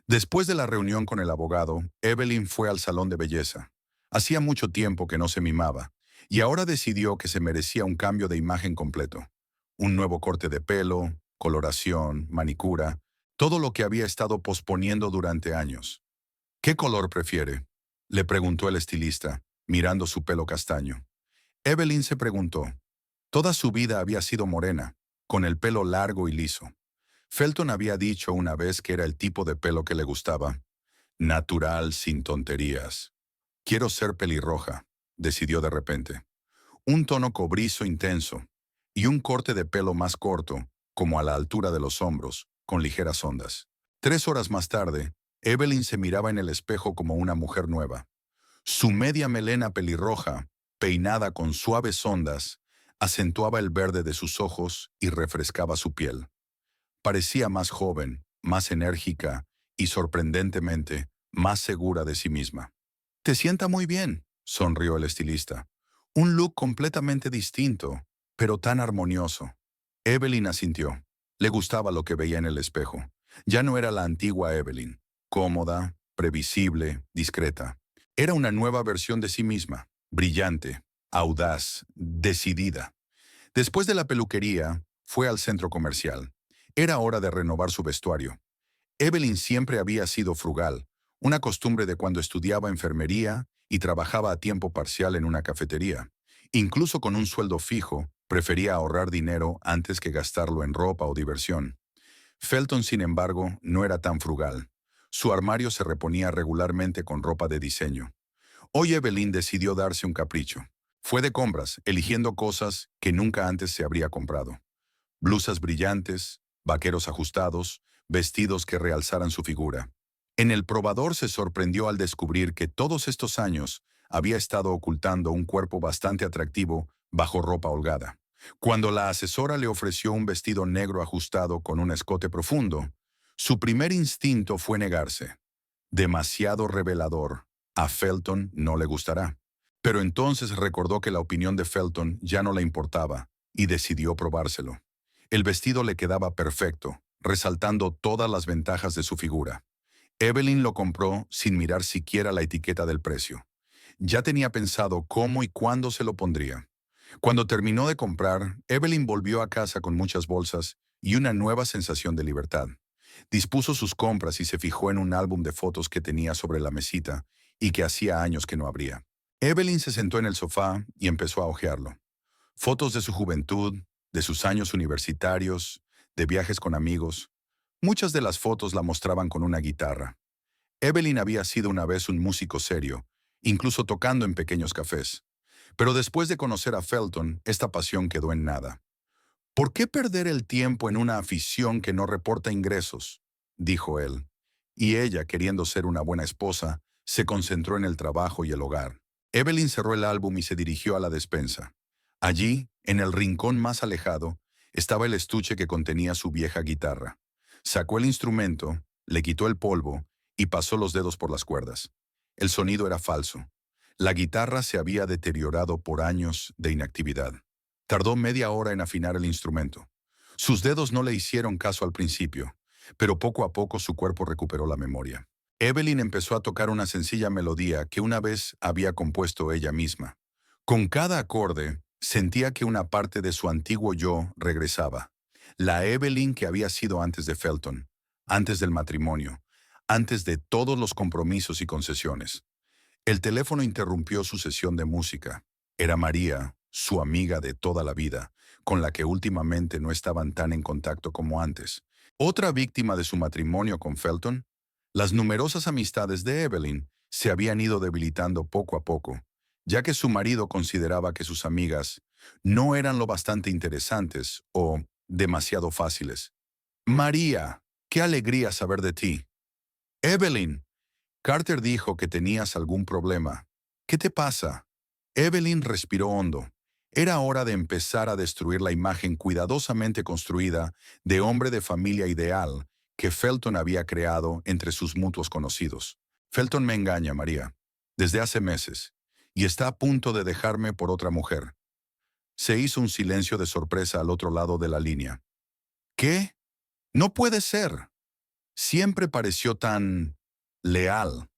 Después de la reunión con el abogado, Evelyn fue al salón de belleza. Hacía mucho tiempo que no se mimaba, y ahora decidió que se merecía un cambio de imagen completo. Un nuevo corte de pelo, coloración, manicura, todo lo que había estado posponiendo durante años. ¿Qué color prefiere?, le preguntó el estilista, mirando su pelo castaño. Evelyn se preguntó. Toda su vida había sido morena, con el pelo largo y liso. Felton había dicho una vez que era el tipo de pelo que le gustaba. Natural, sin tonterías. Quiero ser pelirroja, decidió de repente. Un tono cobrizo intenso y un corte de pelo más corto, como a la altura de los hombros, con ligeras ondas. 3 horas más tarde, Evelyn se miraba en el espejo como una mujer nueva. Su media melena pelirroja, peinada con suaves ondas, acentuaba el verde de sus ojos y refrescaba su piel. Parecía más joven, más enérgica y, sorprendentemente, más segura de sí misma. «Te sienta muy bien», sonrió el estilista. «Un look completamente distinto, pero tan armonioso». Evelyn asintió. Le gustaba lo que veía en el espejo. Ya no era la antigua Evelyn, cómoda, previsible, discreta. Era una nueva versión de sí misma, brillante, audaz, decidida. Después de la peluquería, fue al centro comercial. Era hora de renovar su vestuario. Evelyn siempre había sido frugal, una costumbre de cuando estudiaba enfermería y trabajaba a tiempo parcial en una cafetería. Incluso con un sueldo fijo, prefería ahorrar dinero antes que gastarlo en ropa o diversión. Felton, sin embargo, no era tan frugal. Su armario se reponía regularmente con ropa de diseño. Hoy Evelyn decidió darse un capricho. Fue de compras, eligiendo cosas que nunca antes se habría comprado. Blusas brillantes, vaqueros ajustados, vestidos que realzaran su figura. En el probador se sorprendió al descubrir que todos estos años había estado ocultando un cuerpo bastante atractivo bajo ropa holgada. Cuando la asesora le ofreció un vestido negro ajustado con un escote profundo, su primer instinto fue negarse. Demasiado revelador. A Felton no le gustará. Pero entonces recordó que la opinión de Felton ya no le importaba y decidió probárselo. El vestido le quedaba perfecto, resaltando todas las ventajas de su figura. Evelyn lo compró sin mirar siquiera la etiqueta del precio. Ya tenía pensado cómo y cuándo se lo pondría. Cuando terminó de comprar, Evelyn volvió a casa con muchas bolsas y una nueva sensación de libertad. Dispuso sus compras y se fijó en un álbum de fotos que tenía sobre la mesita y que hacía años que no abría. Evelyn se sentó en el sofá y empezó a hojearlo. Fotos de su juventud, de sus años universitarios, de viajes con amigos. Muchas de las fotos la mostraban con una guitarra. Evelyn había sido una vez un músico serio, incluso tocando en pequeños cafés. Pero después de conocer a Felton, esta pasión quedó en nada. «¿Por qué perder el tiempo en una afición que no reporta ingresos?», dijo él. Y ella, queriendo ser una buena esposa, se concentró en el trabajo y el hogar. Evelyn cerró el álbum y se dirigió a la despensa. Allí, en el rincón más alejado, estaba el estuche que contenía su vieja guitarra. Sacó el instrumento, le quitó el polvo y pasó los dedos por las cuerdas. El sonido era falso. La guitarra se había deteriorado por años de inactividad. Tardó media hora en afinar el instrumento. Sus dedos no le hicieron caso al principio, pero poco a poco su cuerpo recuperó la memoria. Evelyn empezó a tocar una sencilla melodía que una vez había compuesto ella misma. Con cada acorde, sentía que una parte de su antiguo yo regresaba. La Evelyn que había sido antes de Felton, antes del matrimonio, antes de todos los compromisos y concesiones. El teléfono interrumpió su sesión de música. Era María, su amiga de toda la vida, con la que últimamente no estaban tan en contacto como antes. Otra víctima de su matrimonio con Felton. Las numerosas amistades de Evelyn se habían ido debilitando poco a poco, ya que su marido consideraba que sus amigas no eran lo bastante interesantes o demasiado fáciles. «María, qué alegría saber de ti». «Evelyn, Carter dijo que tenías algún problema. ¿Qué te pasa?». Evelyn respiró hondo. Era hora de empezar a destruir la imagen cuidadosamente construida de hombre de familia ideal que Felton había creado entre sus mutuos conocidos. Felton me engaña, María, desde hace meses, y está a punto de dejarme por otra mujer. Se hizo un silencio de sorpresa al otro lado de la línea. ¿Qué? No puede ser. Siempre pareció tan leal.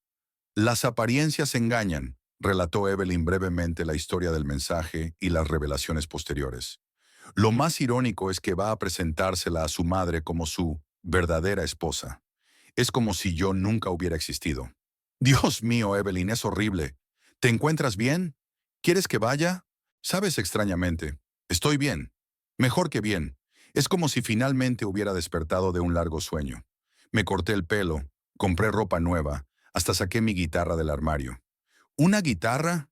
Las apariencias engañan, relató Evelyn brevemente la historia del mensaje y las revelaciones posteriores. Lo más irónico es que va a presentársela a su madre como su verdadera esposa. Es como si yo nunca hubiera existido. Dios mío, Evelyn, es horrible. ¿Te encuentras bien? ¿Quieres que vaya? Sabes, extrañamente, estoy bien. Mejor que bien. Es como si finalmente hubiera despertado de un largo sueño. Me corté el pelo, compré ropa nueva, hasta saqué mi guitarra del armario. ¿Una guitarra?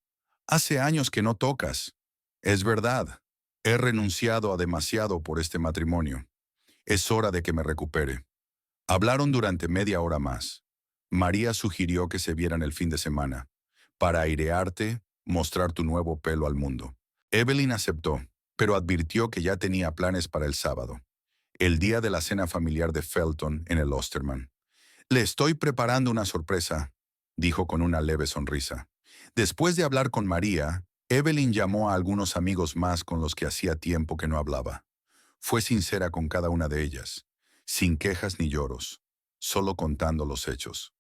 Hace años que no tocas. Es verdad. He renunciado a demasiado por este matrimonio. Es hora de que me recupere. Hablaron durante media hora más. María sugirió que se vieran el fin de semana, para airearte, mostrar tu nuevo pelo al mundo. Evelyn aceptó, pero advirtió que ya tenía planes para el sábado, el día de la cena familiar de Felton en el Osterman. Le estoy preparando una sorpresa, dijo con una leve sonrisa. Después de hablar con María, Evelyn llamó a algunos amigos más con los que hacía tiempo que no hablaba. Fue sincera con cada una de ellas, sin quejas ni lloros, solo contando los hechos.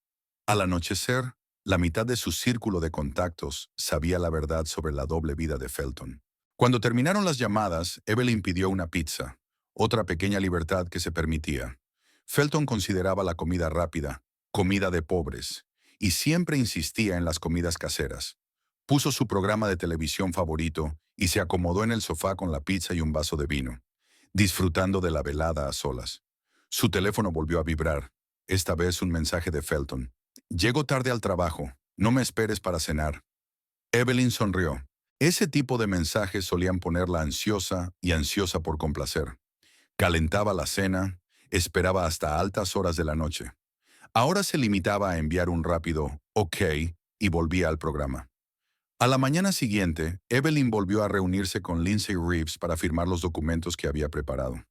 Al anochecer, la mitad de su círculo de contactos sabía la verdad sobre la doble vida de Felton. Cuando terminaron las llamadas, Evelyn pidió una pizza, otra pequeña libertad que se permitía. Felton consideraba la comida rápida, comida de pobres, y siempre insistía en las comidas caseras. Puso su programa de televisión favorito y se acomodó en el sofá con la pizza y un vaso de vino, disfrutando de la velada a solas. Su teléfono volvió a vibrar, esta vez un mensaje de Felton. Llego tarde al trabajo, no me esperes para cenar. Evelyn sonrió. Ese tipo de mensajes solían ponerla ansiosa y ansiosa por complacer. Calentaba la cena, esperaba hasta altas horas de la noche. Ahora se limitaba a enviar un rápido «OK» y volvía al programa. A la mañana siguiente, Evelyn volvió a reunirse con Lindsay Reeves para firmar los documentos que había preparado.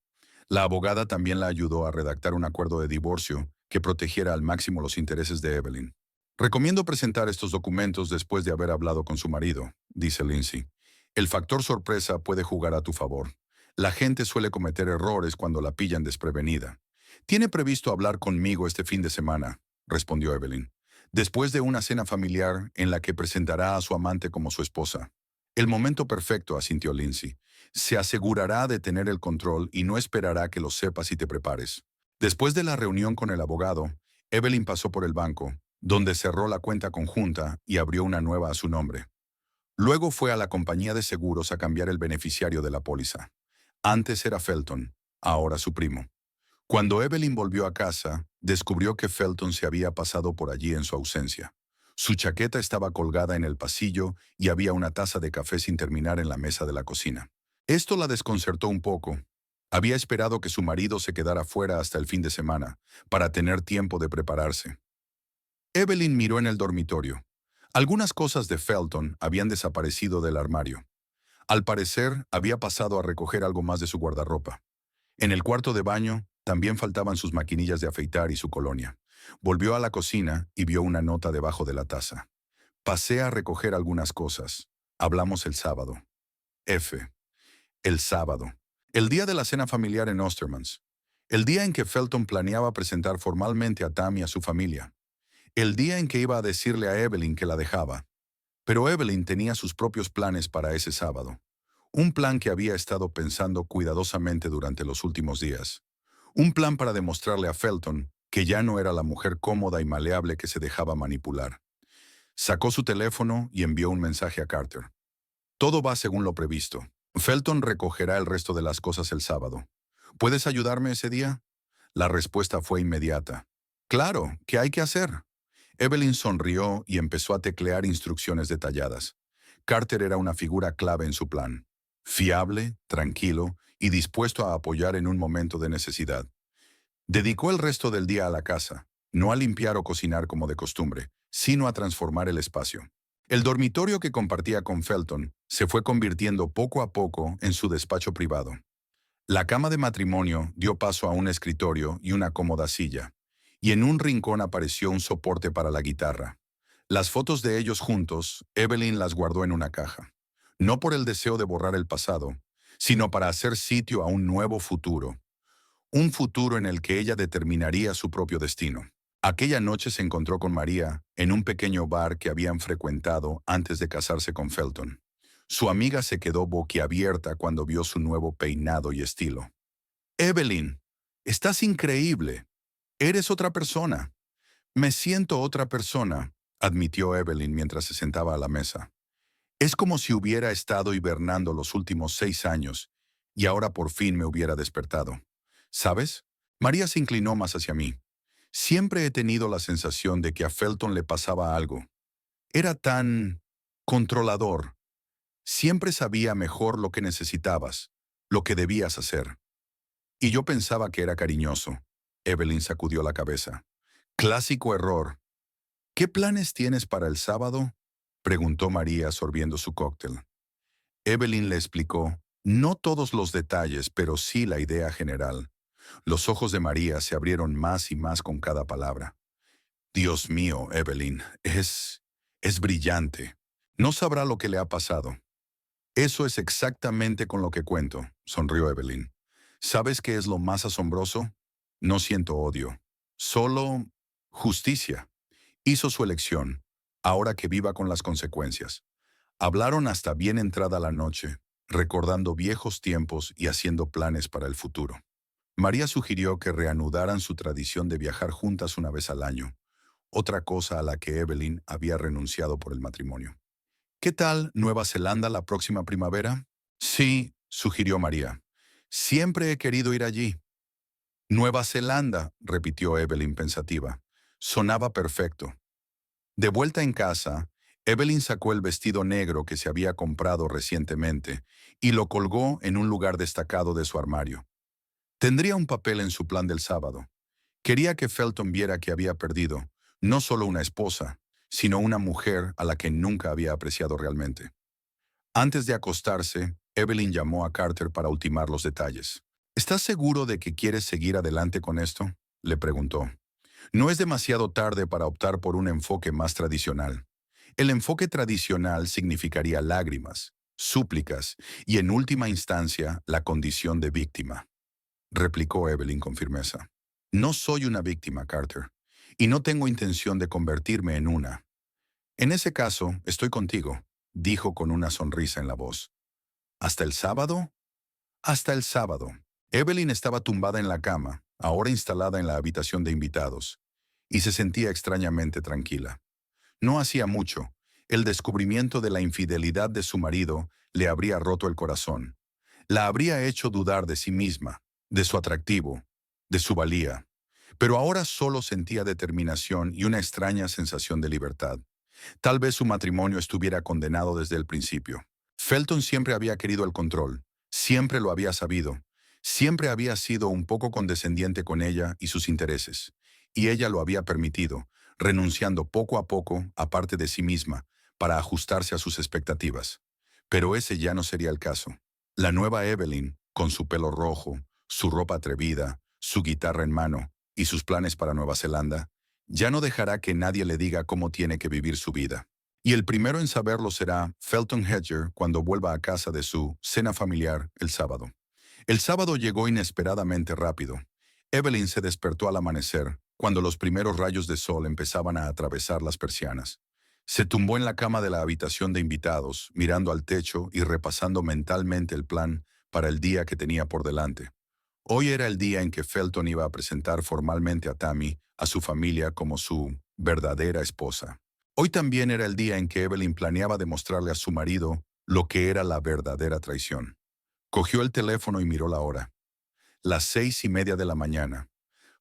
La abogada también la ayudó a redactar un acuerdo de divorcio que protegiera al máximo los intereses de Evelyn. Recomiendo presentar estos documentos después de haber hablado con su marido, dice Lindsay. El factor sorpresa puede jugar a tu favor. La gente suele cometer errores cuando la pillan desprevenida. Tiene previsto hablar conmigo este fin de semana, respondió Evelyn, después de una cena familiar en la que presentará a su amante como su esposa. El momento perfecto, asintió Lindsay. Se asegurará de tener el control y no esperará que lo sepas y te prepares. Después de la reunión con el abogado, Evelyn pasó por el banco, donde cerró la cuenta conjunta y abrió una nueva a su nombre. Luego fue a la compañía de seguros a cambiar el beneficiario de la póliza. Antes era Felton, ahora su primo. Cuando Evelyn volvió a casa, descubrió que Felton se había pasado por allí en su ausencia. Su chaqueta estaba colgada en el pasillo y había una taza de café sin terminar en la mesa de la cocina. Esto la desconcertó un poco. Había esperado que su marido se quedara fuera hasta el fin de semana, para tener tiempo de prepararse. Evelyn miró en el dormitorio. Algunas cosas de Felton habían desaparecido del armario. Al parecer, había pasado a recoger algo más de su guardarropa. En el cuarto de baño, también faltaban sus maquinillas de afeitar y su colonia. Volvió a la cocina y vio una nota debajo de la taza. Pasé a recoger algunas cosas. Hablamos el sábado. F. El sábado. El día de la cena familiar en Ostermans. El día en que Felton planeaba presentar formalmente a Tam y a su familia. El día en que iba a decirle a Evelyn que la dejaba. Pero Evelyn tenía sus propios planes para ese sábado. Un plan que había estado pensando cuidadosamente durante los últimos días. Un plan para demostrarle a Felton que ya no era la mujer cómoda y maleable que se dejaba manipular. Sacó su teléfono y envió un mensaje a Carter. Todo va según lo previsto. Felton recogerá el resto de las cosas el sábado. ¿Puedes ayudarme ese día? La respuesta fue inmediata. Claro, ¿qué hay que hacer? Evelyn sonrió y empezó a teclear instrucciones detalladas. Carter era una figura clave en su plan. Fiable, tranquilo y dispuesto a apoyar en un momento de necesidad. Dedicó el resto del día a la casa, no a limpiar o cocinar como de costumbre, sino a transformar el espacio. El dormitorio que compartía con Felton se fue convirtiendo poco a poco en su despacho privado. La cama de matrimonio dio paso a un escritorio y una cómoda silla, y en un rincón apareció un soporte para la guitarra. Las fotos de ellos juntos, Evelyn las guardó en una caja, no por el deseo de borrar el pasado, sino para hacer sitio a un nuevo futuro, un futuro en el que ella determinaría su propio destino. Aquella noche se encontró con María en un pequeño bar que habían frecuentado antes de casarse con Felton. Su amiga se quedó boquiabierta cuando vio su nuevo peinado y estilo. Evelyn, estás increíble. Eres otra persona. Me siento otra persona, admitió Evelyn mientras se sentaba a la mesa. Es como si hubiera estado hibernando los últimos 6 años y ahora por fin me hubiera despertado. ¿Sabes? María se inclinó más hacia mí. Siempre he tenido la sensación de que a Felton le pasaba algo. Era tan controlador. Siempre sabía mejor lo que necesitabas, lo que debías hacer. Y yo pensaba que era cariñoso. Evelyn sacudió la cabeza. Clásico error. ¿Qué planes tienes para el sábado? Preguntó María sorbiendo su cóctel. Evelyn le explicó, no todos los detalles, pero sí la idea general. Los ojos de María se abrieron más y más con cada palabra. Dios mío, Evelyn, es brillante. No sabrá lo que le ha pasado. Eso es exactamente con lo que cuento, sonrió Evelyn. ¿Sabes qué es lo más asombroso? No siento odio, solo justicia. Hizo su elección, ahora que viva con las consecuencias. Hablaron hasta bien entrada la noche, recordando viejos tiempos y haciendo planes para el futuro. María sugirió que reanudaran su tradición de viajar juntas una vez al año, otra cosa a la que Evelyn había renunciado por el matrimonio. ¿Qué tal Nueva Zelanda la próxima primavera? Sí, sugirió María. Siempre he querido ir allí. Nueva Zelanda, repitió Evelyn pensativa. Sonaba perfecto. De vuelta en casa, Evelyn sacó el vestido negro que se había comprado recientemente y lo colgó en un lugar destacado de su armario. Tendría un papel en su plan del sábado. Quería que Felton viera que había perdido, no solo una esposa, sino una mujer a la que nunca había apreciado realmente. Antes de acostarse, Evelyn llamó a Carter para ultimar los detalles. ¿Estás seguro de que quieres seguir adelante con esto? Le preguntó. No es demasiado tarde para optar por un enfoque más tradicional. El enfoque tradicional significaría lágrimas, súplicas y, en última instancia, la condición de víctima, replicó Evelyn con firmeza. No soy una víctima, Carter, y no tengo intención de convertirme en una. En ese caso, estoy contigo, dijo con una sonrisa en la voz. ¿Hasta el sábado? Hasta el sábado. Evelyn estaba tumbada en la cama, ahora instalada en la habitación de invitados, y se sentía extrañamente tranquila. No hacía mucho. El descubrimiento de la infidelidad de su marido le habría roto el corazón. La habría hecho dudar de sí misma, de su atractivo, de su valía. Pero ahora solo sentía determinación y una extraña sensación de libertad. Tal vez su matrimonio estuviera condenado desde el principio. Felton siempre había querido el control, siempre lo había sabido, siempre había sido un poco condescendiente con ella y sus intereses, y ella lo había permitido, renunciando poco a poco a parte de sí misma para ajustarse a sus expectativas. Pero ese ya no sería el caso. La nueva Evelyn, con su pelo rojo, su ropa atrevida, su guitarra en mano y sus planes para Nueva Zelanda, ya no dejará que nadie le diga cómo tiene que vivir su vida. Y el primero en saberlo será Felton Hedger cuando vuelva a casa de su cena familiar el sábado. El sábado llegó inesperadamente rápido. Evelyn se despertó al amanecer, cuando los primeros rayos de sol empezaban a atravesar las persianas. Se tumbó en la cama de la habitación de invitados, mirando al techo y repasando mentalmente el plan para el día que tenía por delante. Hoy era el día en que Felton iba a presentar formalmente a Tammy, a su familia, como su verdadera esposa. Hoy también era el día en que Evelyn planeaba demostrarle a su marido lo que era la verdadera traición. Cogió el teléfono y miró la hora. Las 6:30 de la mañana.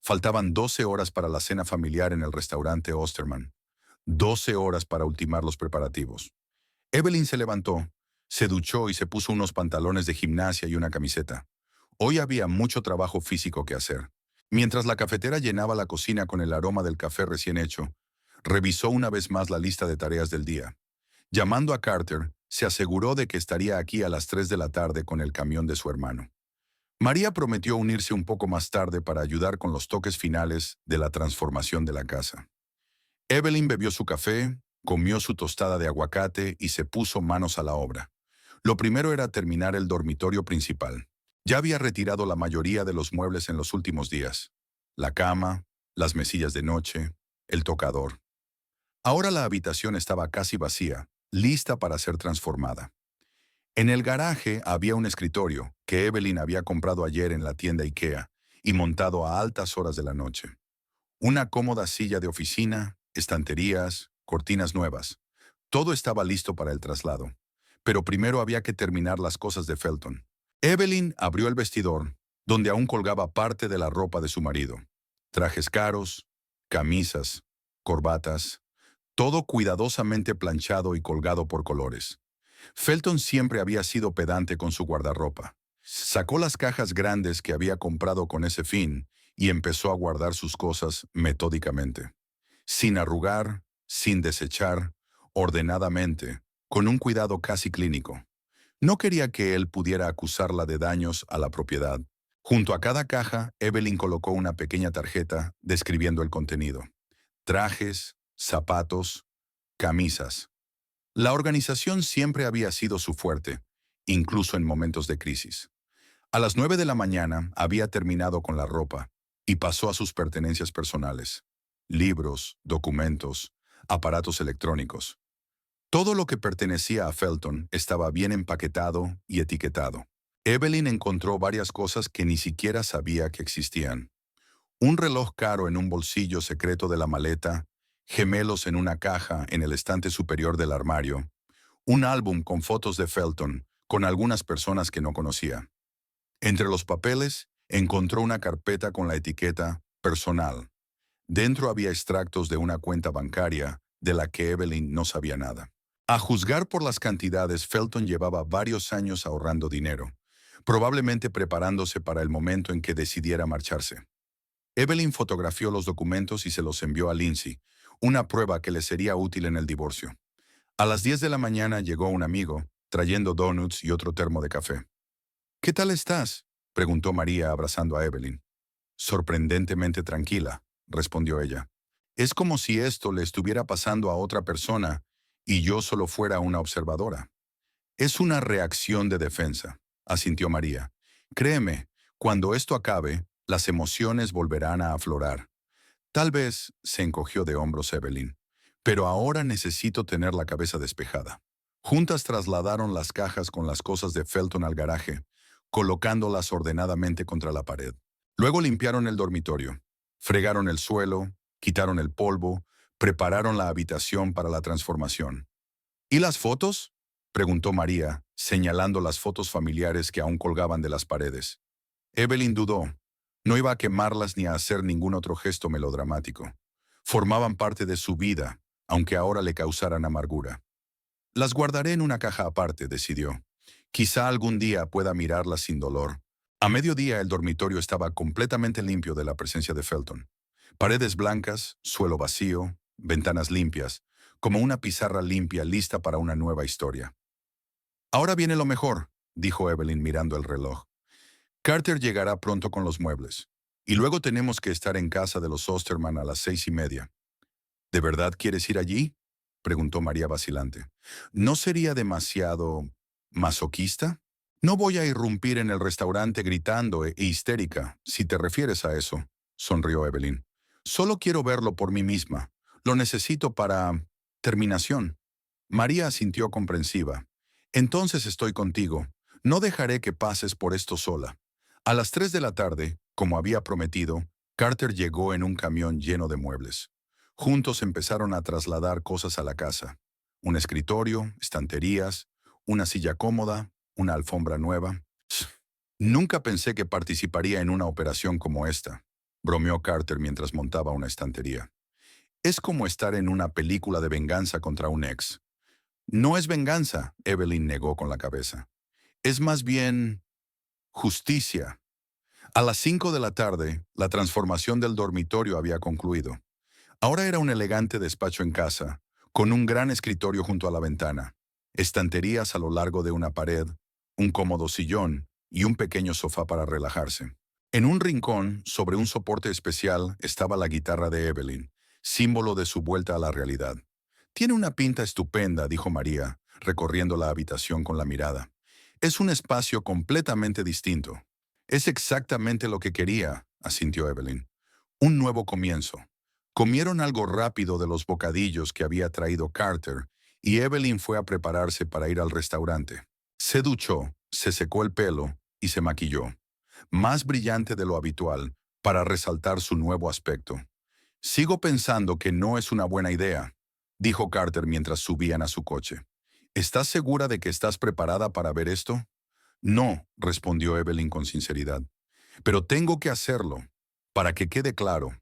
Faltaban 12 horas para la cena familiar en el restaurante Osterman. 12 horas para ultimar los preparativos. Evelyn se levantó, se duchó y se puso unos pantalones de gimnasia y una camiseta. Hoy había mucho trabajo físico que hacer. Mientras la cafetera llenaba la cocina con el aroma del café recién hecho, revisó una vez más la lista de tareas del día. Llamando a Carter, se aseguró de que estaría aquí a las 3 de la tarde con el camión de su hermano. María prometió unirse un poco más tarde para ayudar con los toques finales de la transformación de la casa. Evelyn bebió su café, comió su tostada de aguacate y se puso manos a la obra. Lo primero era terminar el dormitorio principal. Ya había retirado la mayoría de los muebles en los últimos días. La cama, las mesillas de noche, el tocador. Ahora la habitación estaba casi vacía, lista para ser transformada. En el garaje había un escritorio que Evelyn había comprado ayer en la tienda IKEA y montado a altas horas de la noche. Una cómoda silla de oficina, estanterías, cortinas nuevas. Todo estaba listo para el traslado. Pero primero había que terminar las cosas de Felton. Evelyn abrió el vestidor, donde aún colgaba parte de la ropa de su marido. Trajes caros, camisas, corbatas, todo cuidadosamente planchado y colgado por colores. Felton siempre había sido pedante con su guardarropa. Sacó las cajas grandes que había comprado con ese fin y empezó a guardar sus cosas metódicamente. Sin arrugar, sin desechar, ordenadamente, con un cuidado casi clínico. No quería que él pudiera acusarla de daños a la propiedad. Junto a cada caja, Evelyn colocó una pequeña tarjeta describiendo el contenido. Trajes, zapatos, camisas. La organización siempre había sido su fuerte, incluso en momentos de crisis. A las 9 de la mañana había terminado con la ropa y pasó a sus pertenencias personales. Libros, documentos, aparatos electrónicos. Todo lo que pertenecía a Felton estaba bien empaquetado y etiquetado. Evelyn encontró varias cosas que ni siquiera sabía que existían. Un reloj caro en un bolsillo secreto de la maleta, gemelos en una caja en el estante superior del armario, un álbum con fotos de Felton con algunas personas que no conocía. Entre los papeles, encontró una carpeta con la etiqueta «Personal». Dentro había extractos de una cuenta bancaria de la que Evelyn no sabía nada. A juzgar por las cantidades, Felton llevaba varios años ahorrando dinero, probablemente preparándose para el momento en que decidiera marcharse. Evelyn fotografió los documentos y se los envió a Lindsay, una prueba que le sería útil en el divorcio. A las 10 de la mañana llegó un amigo, trayendo donuts y otro termo de café. «¿Qué tal estás?», preguntó María abrazando a Evelyn. «Sorprendentemente tranquila», respondió ella. «Es como si esto le estuviera pasando a otra persona y yo solo fuera una observadora». «Es una reacción de defensa», asintió María. «Créeme, cuando esto acabe, las emociones volverán a aflorar». Tal vez se encogió de hombros Evelyn. «Pero ahora necesito tener la cabeza despejada». Juntas trasladaron las cajas con las cosas de Felton al garaje, colocándolas ordenadamente contra la pared. Luego limpiaron el dormitorio, fregaron el suelo, quitaron el polvo, prepararon la habitación para la transformación. «¿Y las fotos?», preguntó María, señalando las fotos familiares que aún colgaban de las paredes. Evelyn dudó. No iba a quemarlas ni a hacer ningún otro gesto melodramático. Formaban parte de su vida, aunque ahora le causaran amargura. «Las guardaré en una caja aparte», decidió. «Quizá algún día pueda mirarlas sin dolor». A mediodía el dormitorio estaba completamente limpio de la presencia de Felton. Paredes blancas, suelo vacío, ventanas limpias, como una pizarra limpia lista para una nueva historia. «Ahora viene lo mejor», dijo Evelyn mirando el reloj. «Carter llegará pronto con los muebles. Y luego tenemos que estar en casa de los Osterman a las 6:30. «¿De verdad quieres ir allí?», preguntó María vacilante. «¿No sería demasiado masoquista?» «No voy a irrumpir en el restaurante gritando e histérica, si te refieres a eso», sonrió Evelyn. «Solo quiero verlo por mí misma. Lo necesito para terminación». María asintió comprensiva. «Entonces estoy contigo. No dejaré que pases por esto sola». A las 3 de la tarde, como había prometido, Carter llegó en un camión lleno de muebles. Juntos empezaron a trasladar cosas a la casa. Un escritorio, estanterías, una silla cómoda, una alfombra nueva. «Nunca pensé que participaría en una operación como esta», bromeó Carter mientras montaba una estantería. «Es como estar en una película de venganza contra un ex». «No es venganza», Evelyn negó con la cabeza. «Es más bien justicia». A las 5 de la tarde, la transformación del dormitorio había concluido. Ahora era un elegante despacho en casa, con un gran escritorio junto a la ventana, estanterías a lo largo de una pared, un cómodo sillón y un pequeño sofá para relajarse. En un rincón, sobre un soporte especial, estaba la guitarra de Evelyn, símbolo de su vuelta a la realidad. Tiene una pinta estupenda, dijo María, recorriendo la habitación con la mirada. Es un espacio completamente distinto. Es exactamente lo que quería, asintió Evelyn. Un nuevo comienzo. Comieron algo rápido de los bocadillos que había traído Carter y Evelyn fue a prepararse para ir al restaurante. Se duchó, se secó el pelo y se maquilló, más brillante de lo habitual, para resaltar su nuevo aspecto. Sigo pensando que no es una buena idea, dijo Carter mientras subían a su coche. ¿Estás segura de que estás preparada para ver esto? No, respondió Evelyn con sinceridad. Pero tengo que hacerlo. Para que quede claro,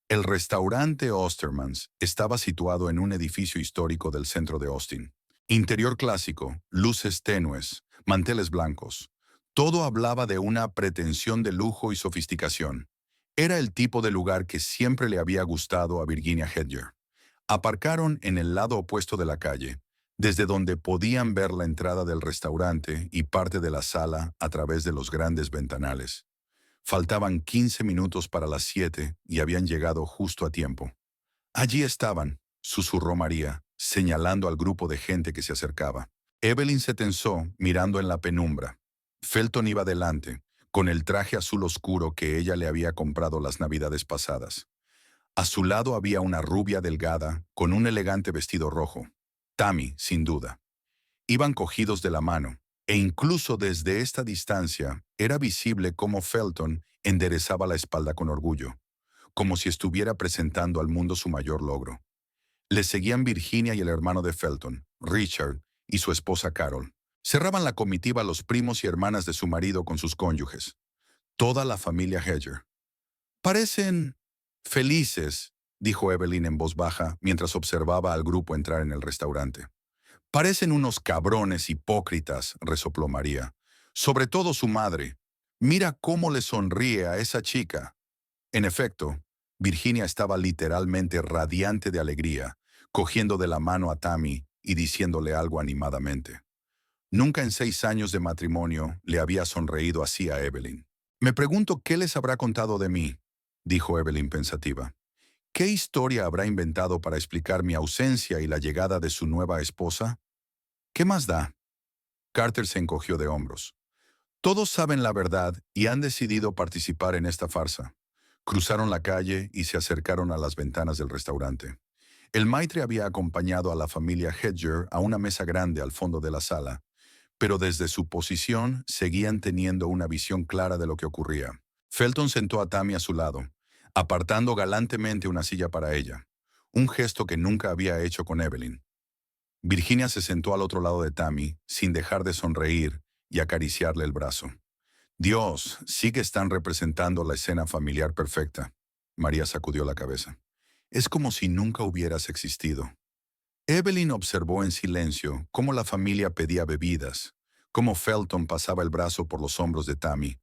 el restaurante Ostermans estaba situado en un edificio histórico del centro de Austin. Interior clásico, luces tenues, manteles blancos. Todo hablaba de una pretensión de lujo y sofisticación. Era el tipo de lugar que siempre le había gustado a Virginia Hedger. Aparcaron en el lado opuesto de la calle, desde donde podían ver la entrada del restaurante y parte de la sala a través de los grandes ventanales. Faltaban 15 minutos para las 7 y habían llegado justo a tiempo. Allí estaban, susurró María, señalando al grupo de gente que se acercaba. Evelyn se tensó, mirando en la penumbra. Felton iba delante, con el traje azul oscuro que ella le había comprado las navidades pasadas. A su lado había una rubia delgada, con un elegante vestido rojo. Tammy, sin duda. Iban cogidos de la mano, e incluso desde esta distancia era visible cómo Felton enderezaba la espalda con orgullo, como si estuviera presentando al mundo su mayor logro. Le seguían Virginia y el hermano de Felton, Richard, y su esposa Carol. Cerraban la comitiva los primos y hermanas de su marido con sus cónyuges. Toda la familia Hedger. Parecen felices, dijo Evelyn en voz baja mientras observaba al grupo entrar en el restaurante. Parecen unos cabrones hipócritas, resopló María. Sobre todo su madre. Mira cómo le sonríe a esa chica. En efecto, Virginia estaba literalmente radiante de alegría, cogiendo de la mano a Tammy y diciéndole algo animadamente. Nunca en 6 años de matrimonio le había sonreído así a Evelyn. Me pregunto qué les habrá contado de mí, dijo Evelyn pensativa. ¿Qué historia habrá inventado para explicar mi ausencia y la llegada de su nueva esposa? ¿Qué más da? Carter se encogió de hombros. Todos saben la verdad y han decidido participar en esta farsa. Cruzaron la calle y se acercaron a las ventanas del restaurante. El maitre había acompañado a la familia Hedger a una mesa grande al fondo de la sala, pero desde su posición seguían teniendo una visión clara de lo que ocurría. Felton sentó a Tammy a su lado, apartando galantemente una silla para ella, un gesto que nunca había hecho con Evelyn. Virginia se sentó al otro lado de Tammy, sin dejar de sonreír y acariciarle el brazo. Dios, sí que están representando la escena familiar perfecta. María sacudió la cabeza. Es como si nunca hubieras existido. Evelyn observó en silencio cómo la familia pedía bebidas, cómo Felton pasaba el brazo por los hombros de Tammy,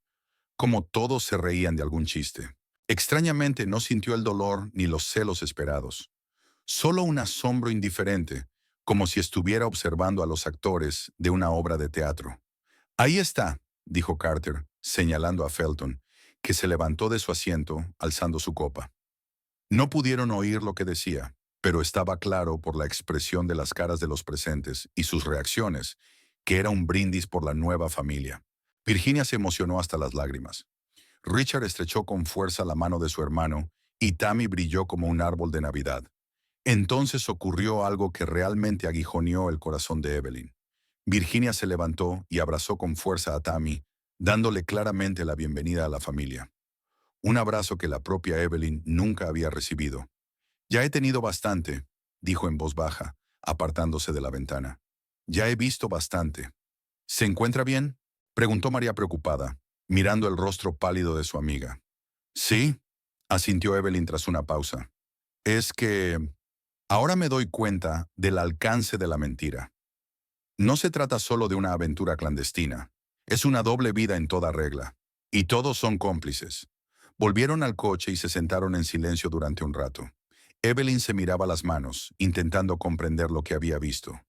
cómo todos se reían de algún chiste. Extrañamente no sintió el dolor ni los celos esperados. Solo un asombro indiferente, como si estuviera observando a los actores de una obra de teatro. Ahí está, dijo Carter, señalando a Felton, que se levantó de su asiento, alzando su copa. No pudieron oír lo que decía, pero estaba claro por la expresión de las caras de los presentes y sus reacciones, que era un brindis por la nueva familia. Virginia se emocionó hasta las lágrimas. Richard estrechó con fuerza la mano de su hermano y Tammy brilló como un árbol de Navidad. Entonces ocurrió algo que realmente aguijoneó el corazón de Evelyn. Virginia se levantó y abrazó con fuerza a Tammy, dándole claramente la bienvenida a la familia. Un abrazo que la propia Evelyn nunca había recibido. Ya he tenido bastante, dijo en voz baja, apartándose de la ventana. Ya he visto bastante. ¿Se encuentra bien? Preguntó María preocupada, mirando el rostro pálido de su amiga. Sí, asintió Evelyn tras una pausa. Es que ahora me doy cuenta del alcance de la mentira. No se trata solo de una aventura clandestina. Es una doble vida en toda regla. Y todos son cómplices. Volvieron al coche y se sentaron en silencio durante un rato. Evelyn se miraba las manos, intentando comprender lo que había visto.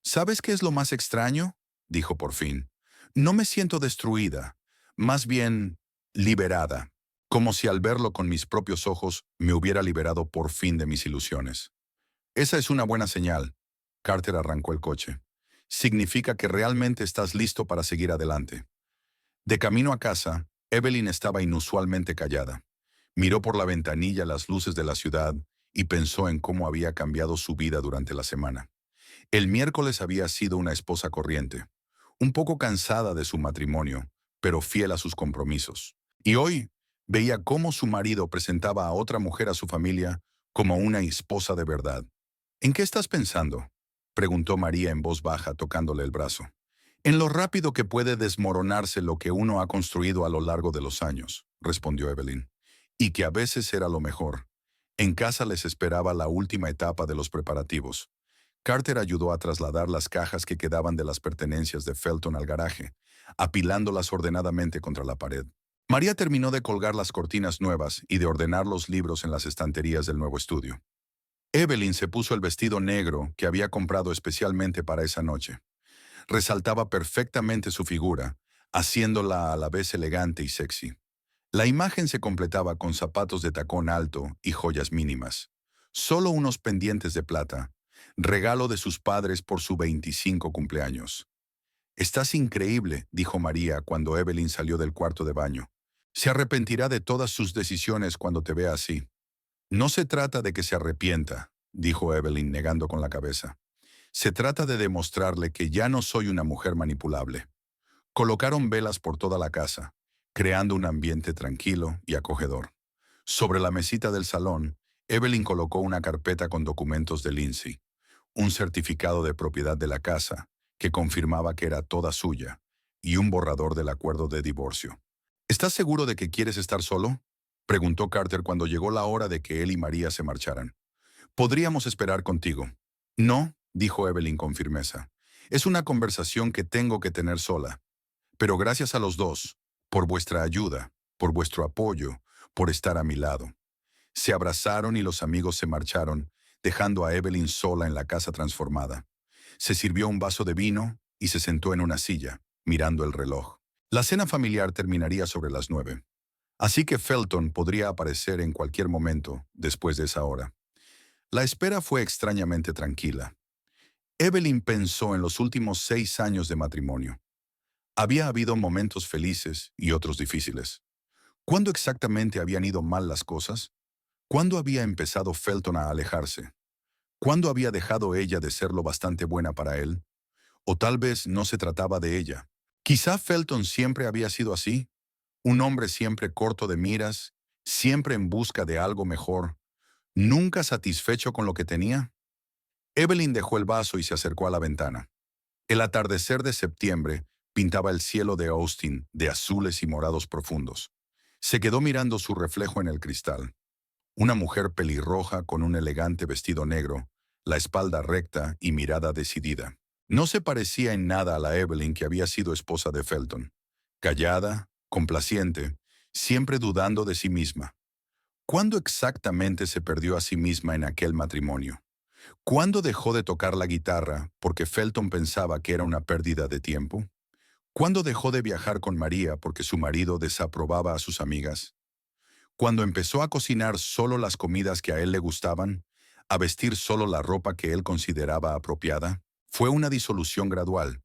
¿Sabes qué es lo más extraño?, dijo por fin. No me siento destruida, más bien liberada, como si al verlo con mis propios ojos me hubiera liberado por fin de mis ilusiones. Esa es una buena señal. Carter arrancó el coche. Significa que realmente estás listo para seguir adelante. De camino a casa, Evelyn estaba inusualmente callada. Miró por la ventanilla las luces de la ciudad y pensó en cómo había cambiado su vida durante la semana. El miércoles había sido una esposa corriente, un poco cansada de su matrimonio, pero fiel a sus compromisos. Y hoy veía cómo su marido presentaba a otra mujer a su familia como una esposa de verdad. ¿En qué estás pensando?, preguntó María en voz baja, tocándole el brazo. En lo rápido que puede desmoronarse lo que uno ha construido a lo largo de los años, respondió Evelyn, y que a veces era lo mejor. En casa les esperaba la última etapa de los preparativos. Carter ayudó a trasladar las cajas que quedaban de las pertenencias de Felton al garaje, apilándolas ordenadamente contra la pared. María terminó de colgar las cortinas nuevas y de ordenar los libros en las estanterías del nuevo estudio. Evelyn se puso el vestido negro que había comprado especialmente para esa noche. Resaltaba perfectamente su figura, haciéndola a la vez elegante y sexy. La imagen se completaba con zapatos de tacón alto y joyas mínimas. Solo unos pendientes de plata, regalo de sus padres por su 25 cumpleaños. «Estás increíble», dijo María cuando Evelyn salió del cuarto de baño. «Se arrepentirá de todas sus decisiones cuando te vea así». «No se trata de que se arrepienta», dijo Evelyn negando con la cabeza. «Se trata de demostrarle que ya no soy una mujer manipulable». Colocaron velas por toda la casa, creando un ambiente tranquilo y acogedor. Sobre la mesita del salón, Evelyn colocó una carpeta con documentos de Lindsay, un certificado de propiedad de la casa, que confirmaba que era toda suya, y un borrador del acuerdo de divorcio. «¿Estás seguro de que quieres estar solo?», preguntó Carter cuando llegó la hora de que él y María se marcharan. «Podríamos esperar contigo». «No», dijo Evelyn con firmeza. «Es una conversación que tengo que tener sola. Pero gracias a los dos, por vuestra ayuda, por vuestro apoyo, por estar a mi lado». Se abrazaron y los amigos se marcharon, dejando a Evelyn sola en la casa transformada. Se sirvió un vaso de vino y se sentó en una silla, mirando el reloj. La cena familiar terminaría sobre las 9. Así que Felton podría aparecer en cualquier momento después de esa hora. La espera fue extrañamente tranquila. Evelyn pensó en los últimos 6 años de matrimonio. Había habido momentos felices y otros difíciles. ¿Cuándo exactamente habían ido mal las cosas? ¿Cuándo había empezado Felton a alejarse? ¿Cuándo había dejado ella de ser lo bastante buena para él? O tal vez no se trataba de ella. Quizá Felton siempre había sido así, un hombre siempre corto de miras, siempre en busca de algo mejor, nunca satisfecho con lo que tenía. Evelyn dejó el vaso y se acercó a la ventana. El atardecer de septiembre pintaba el cielo de Austin de azules y morados profundos. Se quedó mirando su reflejo en el cristal. Una mujer pelirroja con un elegante vestido negro, la espalda recta y mirada decidida. No se parecía en nada a la Evelyn que había sido esposa de Felton. Callada, complaciente, siempre dudando de sí misma. ¿Cuándo exactamente se perdió a sí misma en aquel matrimonio? ¿Cuándo dejó de tocar la guitarra porque Felton pensaba que era una pérdida de tiempo? ¿Cuándo dejó de viajar con María porque su marido desaprobaba a sus amigas? ¿Cuándo empezó a cocinar solo las comidas que a él le gustaban? ¿A vestir solo la ropa que él consideraba apropiada? Fue una disolución gradual,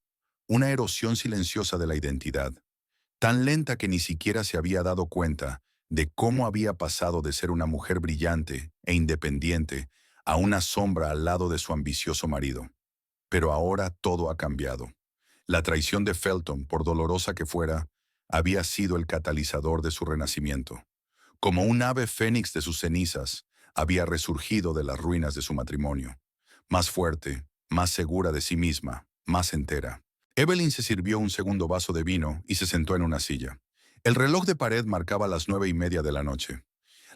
una erosión silenciosa de la identidad, tan lenta que ni siquiera se había dado cuenta de cómo había pasado de ser una mujer brillante e independiente a una sombra al lado de su ambicioso marido. Pero ahora todo ha cambiado. La traición de Felton, por dolorosa que fuera, había sido el catalizador de su renacimiento. Como un ave fénix de sus cenizas, había resurgido de las ruinas de su matrimonio. Más fuerte, más segura de sí misma, más entera. Evelyn se sirvió un segundo vaso de vino y se sentó en una silla. El reloj de pared marcaba las 9:30 de la noche.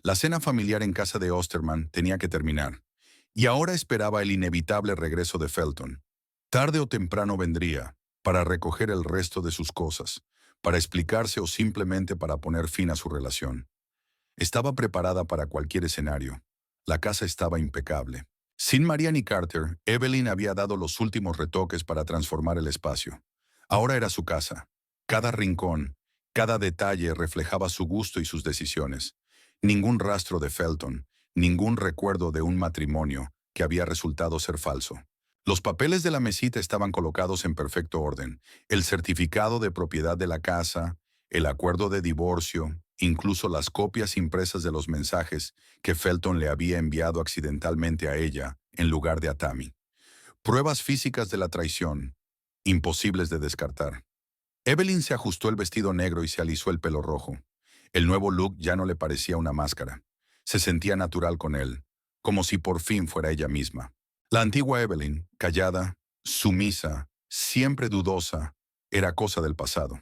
La cena familiar en casa de Osterman tenía que terminar, y ahora esperaba el inevitable regreso de Felton. Tarde o temprano vendría, para recoger el resto de sus cosas, para explicarse o simplemente para poner fin a su relación. Estaba preparada para cualquier escenario, La casa estaba impecable. Sin María ni Carter, Evelyn había dado los últimos retoques para transformar el espacio. Ahora era su casa. Cada rincón, cada detalle reflejaba su gusto y sus decisiones. Ningún rastro de Felton, ningún recuerdo de un matrimonio que había resultado ser falso. Los papeles de la mesita estaban colocados en perfecto orden. El certificado de propiedad de la casa, el acuerdo de divorcio, incluso las copias impresas de los mensajes que Felton le había enviado accidentalmente a ella en lugar de a Tammy. Pruebas físicas de la traición, imposibles de descartar. Evelyn se ajustó el vestido negro y se alisó el pelo rojo. El nuevo look ya no le parecía una máscara. Se sentía natural con él, como si por fin fuera ella misma. La antigua Evelyn, callada, sumisa, siempre dudosa, era cosa del pasado.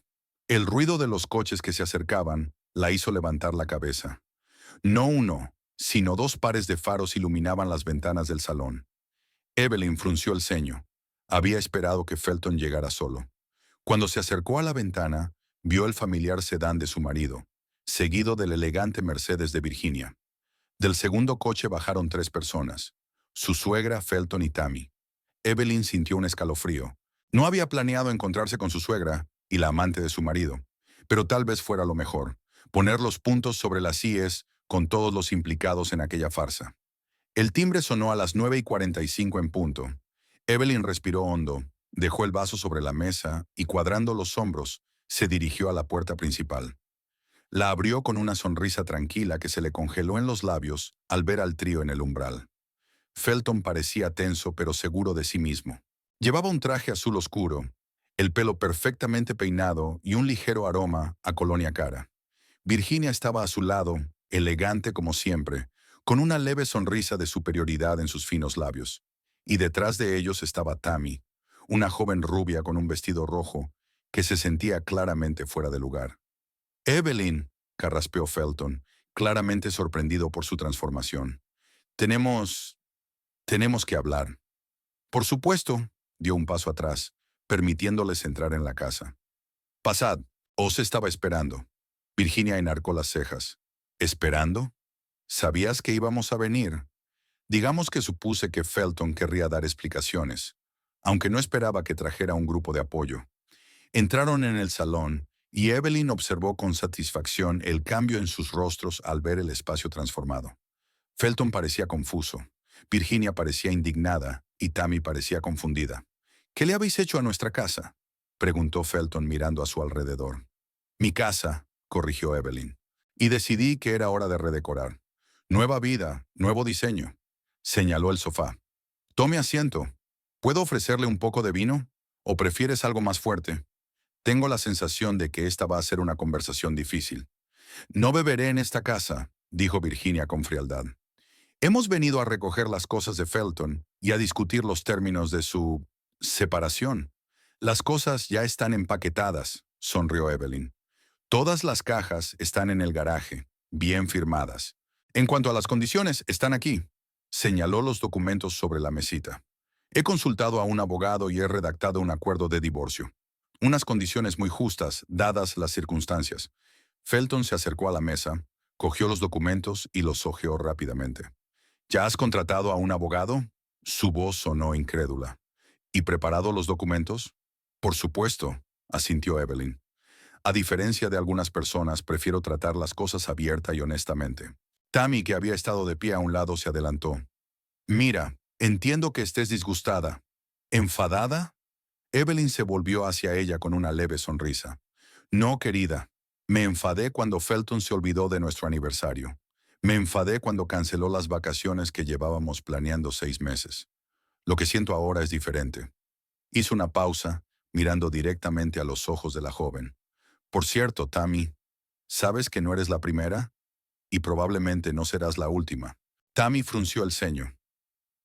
El ruido de los coches que se acercaban la hizo levantar la cabeza. No uno, sino dos pares de faros iluminaban las ventanas del salón. Evelyn frunció el ceño. Había esperado que Felton llegara solo. Cuando se acercó a la ventana, vio el familiar sedán de su marido, seguido del elegante Mercedes de Virginia. Del segundo coche bajaron 3 personas: su suegra, Felton y Tammy. Evelyn sintió un escalofrío. No había planeado encontrarse con su suegra y la amante de su marido, pero tal vez fuera lo mejor, poner los puntos sobre las íes con todos los implicados en aquella farsa. El timbre sonó a las 9:45 en punto. Evelyn respiró hondo, dejó el vaso sobre la mesa y, cuadrando los hombros, se dirigió a la puerta principal. La abrió con una sonrisa tranquila que se le congeló en los labios al ver al trío en el umbral. Felton parecía tenso pero seguro de sí mismo. Llevaba un traje azul oscuro, el pelo perfectamente peinado y un ligero aroma a colonia cara. Virginia estaba a su lado, elegante como siempre, con una leve sonrisa de superioridad en sus finos labios. Y detrás de ellos estaba Tammy, una joven rubia con un vestido rojo que se sentía claramente fuera de lugar. «Evelyn», carraspeó Felton, claramente sorprendido por su transformación. Tenemos que hablar». «Por supuesto», dio un paso atrás, permitiéndoles entrar en la casa. «Pasad, os estaba esperando». Virginia enarcó las cejas. «¿Esperando? ¿Sabías que íbamos a venir?» Digamos que supuse que Felton querría dar explicaciones, aunque no esperaba que trajera un grupo de apoyo. Entraron en el salón y Evelyn observó con satisfacción el cambio en sus rostros al ver el espacio transformado. Felton parecía confuso, Virginia parecía indignada y Tammy parecía confundida. «¿Qué le habéis hecho a nuestra casa?», preguntó Felton mirando a su alrededor. «Mi casa», corrigió Evelyn, «y decidí que era hora de redecorar. Nueva vida, nuevo diseño». Señaló el sofá. «Tome asiento. ¿Puedo ofrecerle un poco de vino? ¿O prefieres algo más fuerte? Tengo la sensación de que esta va a ser una conversación difícil». «No beberé en esta casa», dijo Virginia con frialdad. «Hemos venido a recoger las cosas de Felton y a discutir los términos de su separación. Las cosas ya están empaquetadas», sonrió Evelyn. «Todas las cajas están en el garaje, bien firmadas. En cuanto a las condiciones, están aquí». Señaló los documentos sobre la mesita. «He consultado a un abogado y he redactado un acuerdo de divorcio. Unas condiciones muy justas, dadas las circunstancias». Felton se acercó a la mesa, cogió los documentos y los hojeó rápidamente. «¿Ya has contratado a un abogado?». Su voz sonó incrédula. «¿Y preparado los documentos?». «Por supuesto», asintió Evelyn. «A diferencia de algunas personas, prefiero tratar las cosas abierta y honestamente». Tammy, que había estado de pie a un lado, se adelantó. «Mira, entiendo que estés disgustada». «¿Enfadada?». Evelyn se volvió hacia ella con una leve sonrisa. «No, querida. Me enfadé cuando Felton se olvidó de nuestro aniversario. Me enfadé cuando canceló las vacaciones que llevábamos planeando 6 meses. Lo que siento ahora es diferente». Hizo una pausa, mirando directamente a los ojos de la joven. «Por cierto, Tammy, ¿sabes que no eres la primera? Y probablemente no serás la última». Tammy frunció el ceño.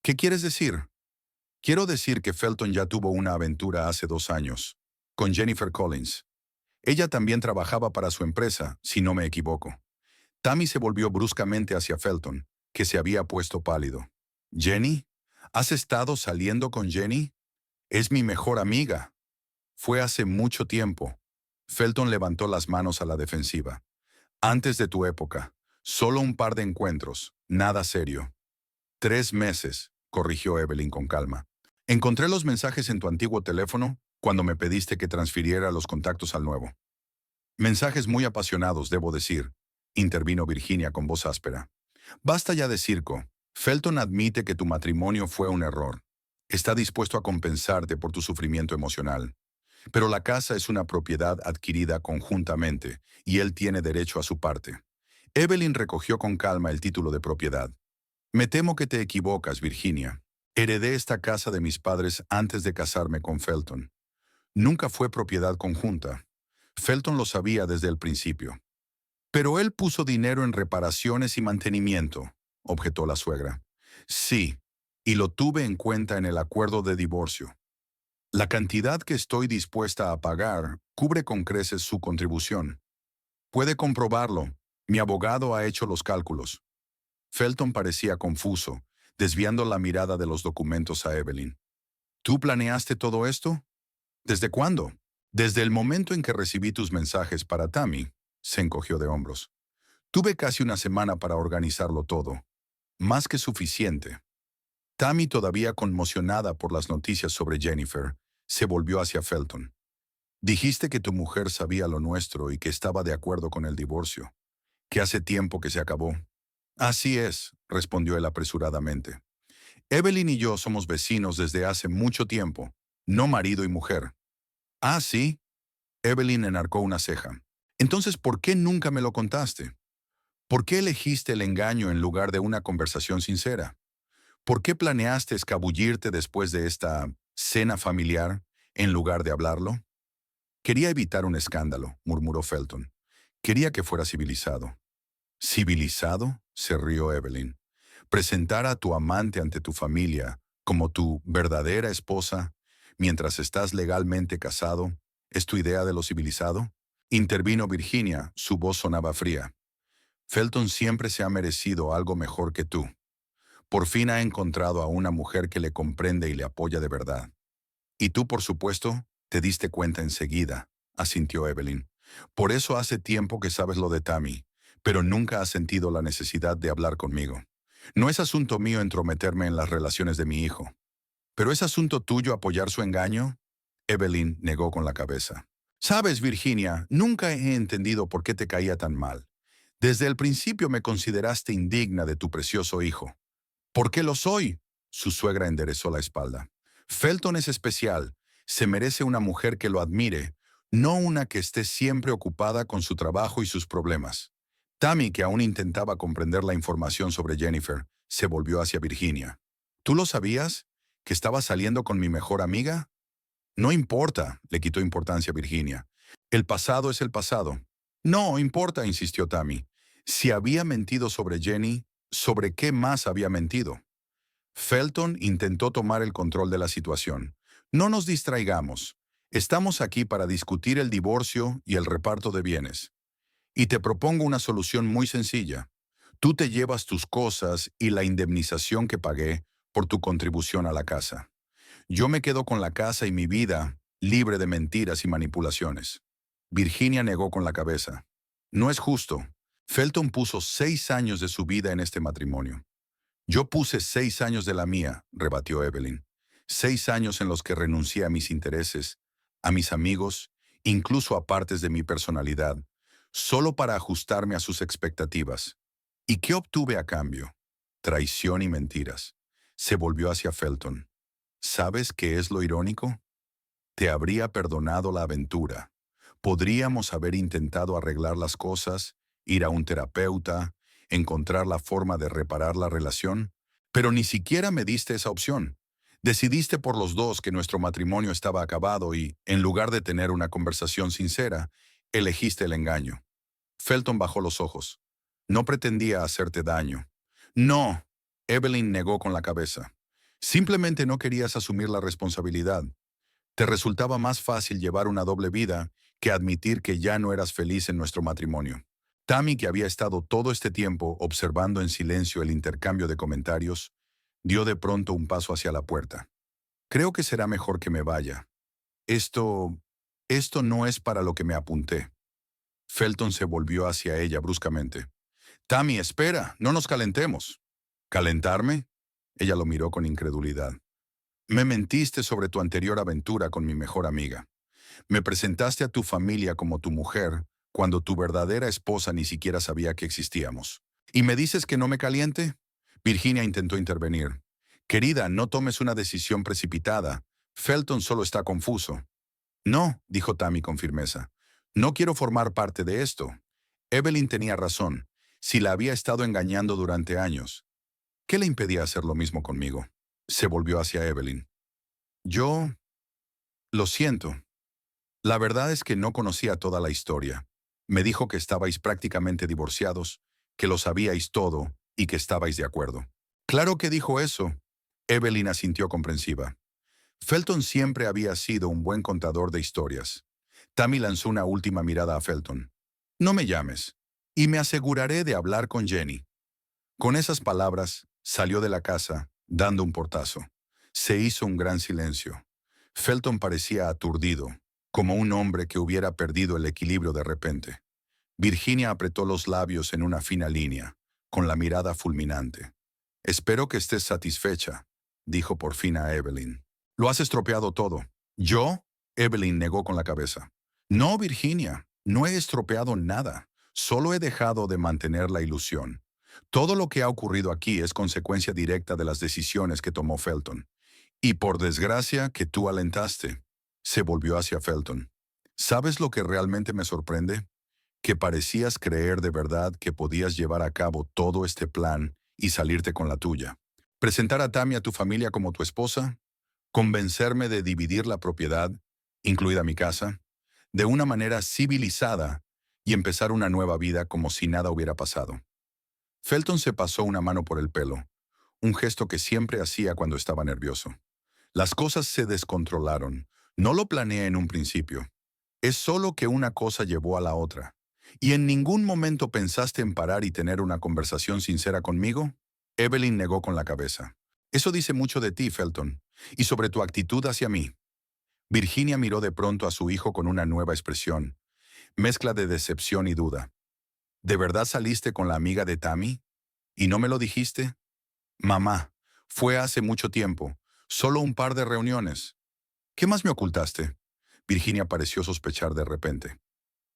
«¿Qué quieres decir?». «Quiero decir que Felton ya tuvo una aventura hace 2 años, con Jennifer Collins. Ella también trabajaba para su empresa, si no me equivoco». Tammy se volvió bruscamente hacia Felton, que se había puesto pálido. «¿Jenny? ¿Has estado saliendo con Jenny? Es mi mejor amiga». «Fue hace mucho tiempo». Felton levantó las manos a la defensiva. «Antes de tu época. Solo un par de encuentros, nada serio». 3 meses, corrigió Evelyn con calma. Encontré los mensajes en tu antiguo teléfono cuando me pediste que transfiriera los contactos al nuevo. Mensajes muy apasionados, debo decir, intervino Virginia con voz áspera. Basta ya de circo. Felton admite que tu matrimonio fue un error. Está dispuesto a compensarte por tu sufrimiento emocional. Pero la casa es una propiedad adquirida conjuntamente y él tiene derecho a su parte. Evelyn recogió con calma el título de propiedad. Me temo que te equivocas, Virginia. Heredé esta casa de mis padres antes de casarme con Felton. Nunca fue propiedad conjunta. Felton lo sabía desde el principio. Pero él puso dinero en reparaciones y mantenimiento, objetó la suegra. Sí, y lo tuve en cuenta en el acuerdo de divorcio. La cantidad que estoy dispuesta a pagar cubre con creces su contribución. Puede comprobarlo. Mi abogado ha hecho los cálculos. Felton parecía confuso, desviando la mirada de los documentos a Evelyn. ¿Tú planeaste todo esto? ¿Desde cuándo? Desde el momento en que recibí tus mensajes para Tammy, se encogió de hombros. Tuve casi una semana para organizarlo todo. Más que suficiente. Tammy, todavía conmocionada por las noticias sobre Jennifer, se volvió hacia Felton. Dijiste que tu mujer sabía lo nuestro y que estaba de acuerdo con el divorcio, que hace tiempo que se acabó. Así es, respondió él apresuradamente. Evelyn y yo somos vecinos desde hace mucho tiempo, no marido y mujer. Ah, sí. Evelyn enarcó una ceja. Entonces, ¿por qué nunca me lo contaste? ¿Por qué elegiste el engaño en lugar de una conversación sincera? ¿Por qué planeaste escabullirte después de esta cena familiar en lugar de hablarlo? Quería evitar un escándalo, murmuró Felton. Quería que fuera civilizado. ¿Civilizado?, se rió Evelyn. ¿Presentar a tu amante ante tu familia como tu verdadera esposa mientras estás legalmente casado es tu idea de lo civilizado? Intervino Virginia, su voz sonaba fría. Felton siempre se ha merecido algo mejor que tú. Por fin ha encontrado a una mujer que le comprende y le apoya de verdad. Y tú, por supuesto, te diste cuenta enseguida, asintió Evelyn. Por eso hace tiempo que sabes lo de Tammy, pero nunca has sentido la necesidad de hablar conmigo. No es asunto mío entrometerme en las relaciones de mi hijo. ¿Pero es asunto tuyo apoyar su engaño? Evelyn negó con la cabeza. Sabes, Virginia, nunca he entendido por qué te caía tan mal. Desde el principio me consideraste indigna de tu precioso hijo. ¿Por qué lo soy? Su suegra enderezó la espalda. Felton es especial. Se merece una mujer que lo admire, no una que esté siempre ocupada con su trabajo y sus problemas. Tammy, que aún intentaba comprender la información sobre Jennifer, se volvió hacia Virginia. ¿Tú lo sabías? ¿Que estaba saliendo con mi mejor amiga? No importa, le quitó importancia a Virginia. El pasado es el pasado. No importa, insistió Tammy. Si había mentido sobre Jenny, ¿sobre qué más había mentido? Felton intentó tomar el control de la situación. No nos distraigamos. Estamos aquí para discutir el divorcio y el reparto de bienes. Y te propongo una solución muy sencilla. Tú te llevas tus cosas y la indemnización que pagué por tu contribución a la casa. Yo me quedo con la casa y mi vida, libre de mentiras y manipulaciones. Virginia negó con la cabeza. No es justo. Felton puso 6 años de su vida en este matrimonio. Yo puse 6 años de la mía, rebatió Evelyn. 6 años en los que renuncié a mis intereses, a mis amigos, incluso a partes de mi personalidad, solo para ajustarme a sus expectativas. ¿Y qué obtuve a cambio? Traición y mentiras. Se volvió hacia Felton. ¿Sabes qué es lo irónico? Te habría perdonado la aventura. Podríamos haber intentado arreglar las cosas, ir a un terapeuta, encontrar la forma de reparar la relación, pero ni siquiera me diste esa opción. Decidiste por los dos que nuestro matrimonio estaba acabado y, en lugar de tener una conversación sincera, elegiste el engaño. Felton bajó los ojos. No pretendía hacerte daño. No, Evelyn negó con la cabeza. Simplemente no querías asumir la responsabilidad. Te resultaba más fácil llevar una doble vida que admitir que ya no eras feliz en nuestro matrimonio. Tammy, que había estado todo este tiempo observando en silencio el intercambio de comentarios, dio de pronto un paso hacia la puerta. Creo que será mejor que me vaya. Esto no es para lo que me apunté. Felton se volvió hacia ella bruscamente. Tammy, espera, no nos calentemos. ¿Calentarme? Ella lo miró con incredulidad. Me mentiste sobre tu anterior aventura con mi mejor amiga. Me presentaste a tu familia como tu mujer, cuando tu verdadera esposa ni siquiera sabía que existíamos. ¿Y me dices que no me caliente? Virginia intentó intervenir. Querida, no tomes una decisión precipitada. Felton solo está confuso. No, dijo Tammy con firmeza. No quiero formar parte de esto. Evelyn tenía razón. Si la había estado engañando durante años, ¿qué le impedía hacer lo mismo conmigo? Se volvió hacia Evelyn. Yo, lo siento. La verdad es que no conocía toda la historia. Me dijo que estabais prácticamente divorciados, que lo sabíais todo y que estabais de acuerdo. Claro que dijo eso. Evelyn asintió comprensiva. Felton siempre había sido un buen contador de historias. Tammy lanzó una última mirada a Felton. No me llames, y me aseguraré de hablar con Jenny. Con esas palabras, salió de la casa, dando un portazo. Se hizo un gran silencio. Felton parecía aturdido, como un hombre que hubiera perdido el equilibrio de repente. Virginia apretó los labios en una fina línea, con la mirada fulminante. Espero que estés satisfecha, dijo por fin a Evelyn. Lo has estropeado todo. ¿Yo? Evelyn negó con la cabeza. No, Virginia, no he estropeado nada. Solo he dejado de mantener la ilusión. Todo lo que ha ocurrido aquí es consecuencia directa de las decisiones que tomó Felton. Y por desgracia que tú alentaste. Se volvió hacia Felton. ¿Sabes lo que realmente me sorprende? Que parecías creer de verdad que podías llevar a cabo todo este plan y salirte con la tuya. Presentar a Tammy a tu familia como tu esposa, convencerme de dividir la propiedad, incluida mi casa, de una manera civilizada y empezar una nueva vida como si nada hubiera pasado. Felton se pasó una mano por el pelo, un gesto que siempre hacía cuando estaba nervioso. Las cosas se descontrolaron. No lo planeé en un principio. Es solo que una cosa llevó a la otra. ¿Y en ningún momento pensaste en parar y tener una conversación sincera conmigo? Evelyn negó con la cabeza. Eso dice mucho de ti, Felton, y sobre tu actitud hacia mí. Virginia miró de pronto a su hijo con una nueva expresión, mezcla de decepción y duda. ¿De verdad saliste con la amiga de Tammy? ¿Y no me lo dijiste? Mamá, fue hace mucho tiempo, solo un par de reuniones. ¿Qué más me ocultaste? Virginia pareció sospechar de repente.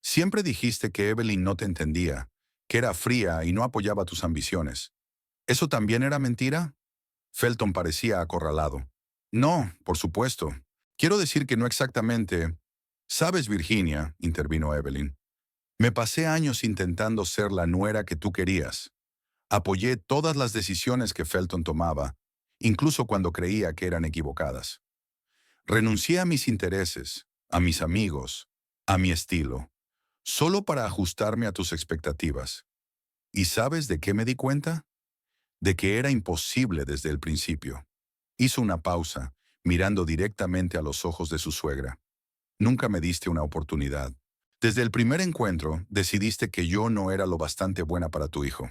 Siempre dijiste que Evelyn no te entendía, que era fría y no apoyaba tus ambiciones. ¿Eso también era mentira? Felton parecía acorralado. No, por supuesto. Quiero decir que no exactamente. Sabes, Virginia, intervino Evelyn, me pasé años intentando ser la nuera que tú querías. Apoyé todas las decisiones que Felton tomaba, incluso cuando creía que eran equivocadas. Renuncié a mis intereses, a mis amigos, a mi estilo, solo para ajustarme a tus expectativas. ¿Y sabes de qué me di cuenta? De que era imposible desde el principio. Hizo una pausa, mirando directamente a los ojos de su suegra. Nunca me diste una oportunidad. Desde el primer encuentro, decidiste que yo no era lo bastante buena para tu hijo.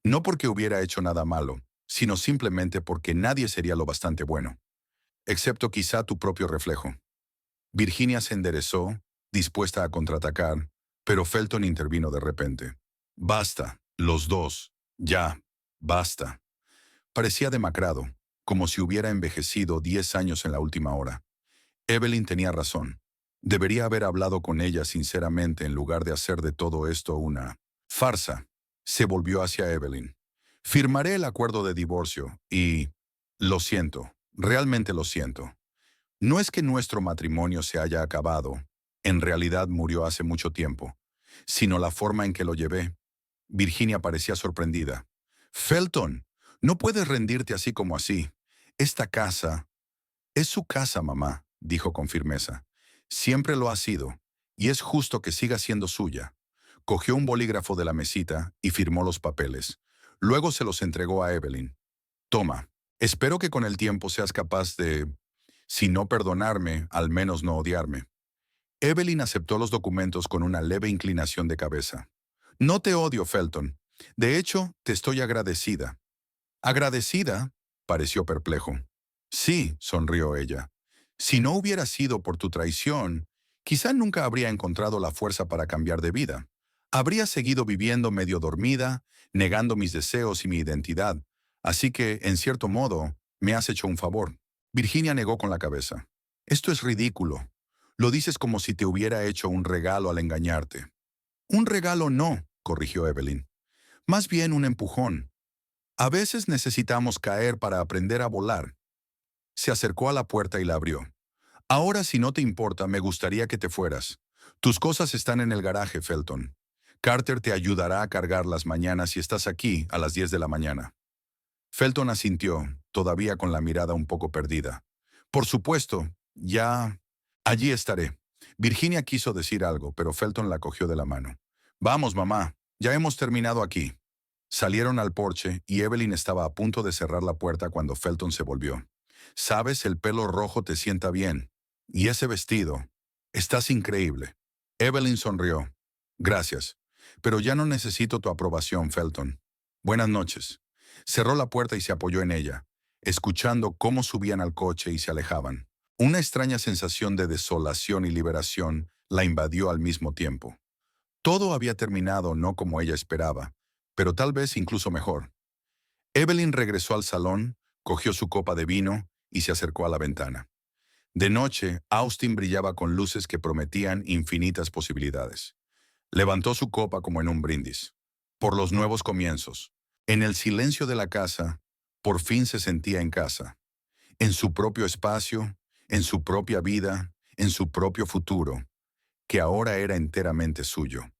No porque hubiera hecho nada malo, sino simplemente porque nadie sería lo bastante bueno, excepto quizá tu propio reflejo. Virginia se enderezó, dispuesta a contraatacar, pero Felton intervino de repente. Basta, los dos. Ya, basta. Parecía demacrado, como si hubiera envejecido 10 años en la última hora. Evelyn tenía razón. Debería haber hablado con ella sinceramente en lugar de hacer de todo esto una farsa. Se volvió hacia Evelyn. Firmaré el acuerdo de divorcio y... Lo siento, realmente lo siento. No es que nuestro matrimonio se haya acabado, en realidad murió hace mucho tiempo, sino la forma en que lo llevé. Virginia parecía sorprendida. Felton, no puedes rendirte así como así. Esta casa... Es su casa, mamá, dijo con firmeza. Siempre lo ha sido, y es justo que siga siendo suya. Cogió un bolígrafo de la mesita y firmó los papeles. Luego se los entregó a Evelyn. Toma, espero que con el tiempo seas capaz de, si no perdonarme, al menos no odiarme. Evelyn aceptó los documentos con una leve inclinación de cabeza. No te odio, Felton. De hecho, te estoy agradecida. ¿Agradecida? Pareció perplejo. Sí, sonrió ella. Si no hubiera sido por tu traición, quizá nunca habría encontrado la fuerza para cambiar de vida. Habría seguido viviendo medio dormida, negando mis deseos y mi identidad, Así que, en cierto modo, me has hecho un favor. Virginia negó con la cabeza. Esto es ridículo. Lo dices como si te hubiera hecho un regalo al engañarte. Un regalo no, corrigió Evelyn. Más bien un empujón. A veces necesitamos caer para aprender a volar. Se acercó a la puerta y la abrió. Ahora, si no te importa, me gustaría que te fueras. Tus cosas están en el garaje, Felton. Carter te ayudará a cargarlas mañana si estás aquí a las 10 de la mañana. Felton asintió, todavía con la mirada un poco perdida. Por supuesto, ya... Allí estaré. Virginia quiso decir algo, pero Felton la cogió de la mano. Vamos, mamá, ya hemos terminado aquí. Salieron al porche y Evelyn estaba a punto de cerrar la puerta cuando Felton se volvió. Sabes, el pelo rojo te sienta bien. Y ese vestido. Estás increíble. Evelyn sonrió. Gracias. Pero ya no necesito tu aprobación, Felton. Buenas noches. Cerró la puerta y se apoyó en ella, escuchando cómo subían al coche y se alejaban. Una extraña sensación de desolación y liberación la invadió al mismo tiempo. Todo había terminado no como ella esperaba, pero tal vez incluso mejor. Evelyn regresó al salón, cogió su copa de vino y se acercó a la ventana. De noche, Austin brillaba con luces que prometían infinitas posibilidades. Levantó su copa como en un brindis. Por los nuevos comienzos. En el silencio de la casa, por fin se sentía en casa. En su propio espacio, en su propia vida, en su propio futuro, que ahora era enteramente suyo.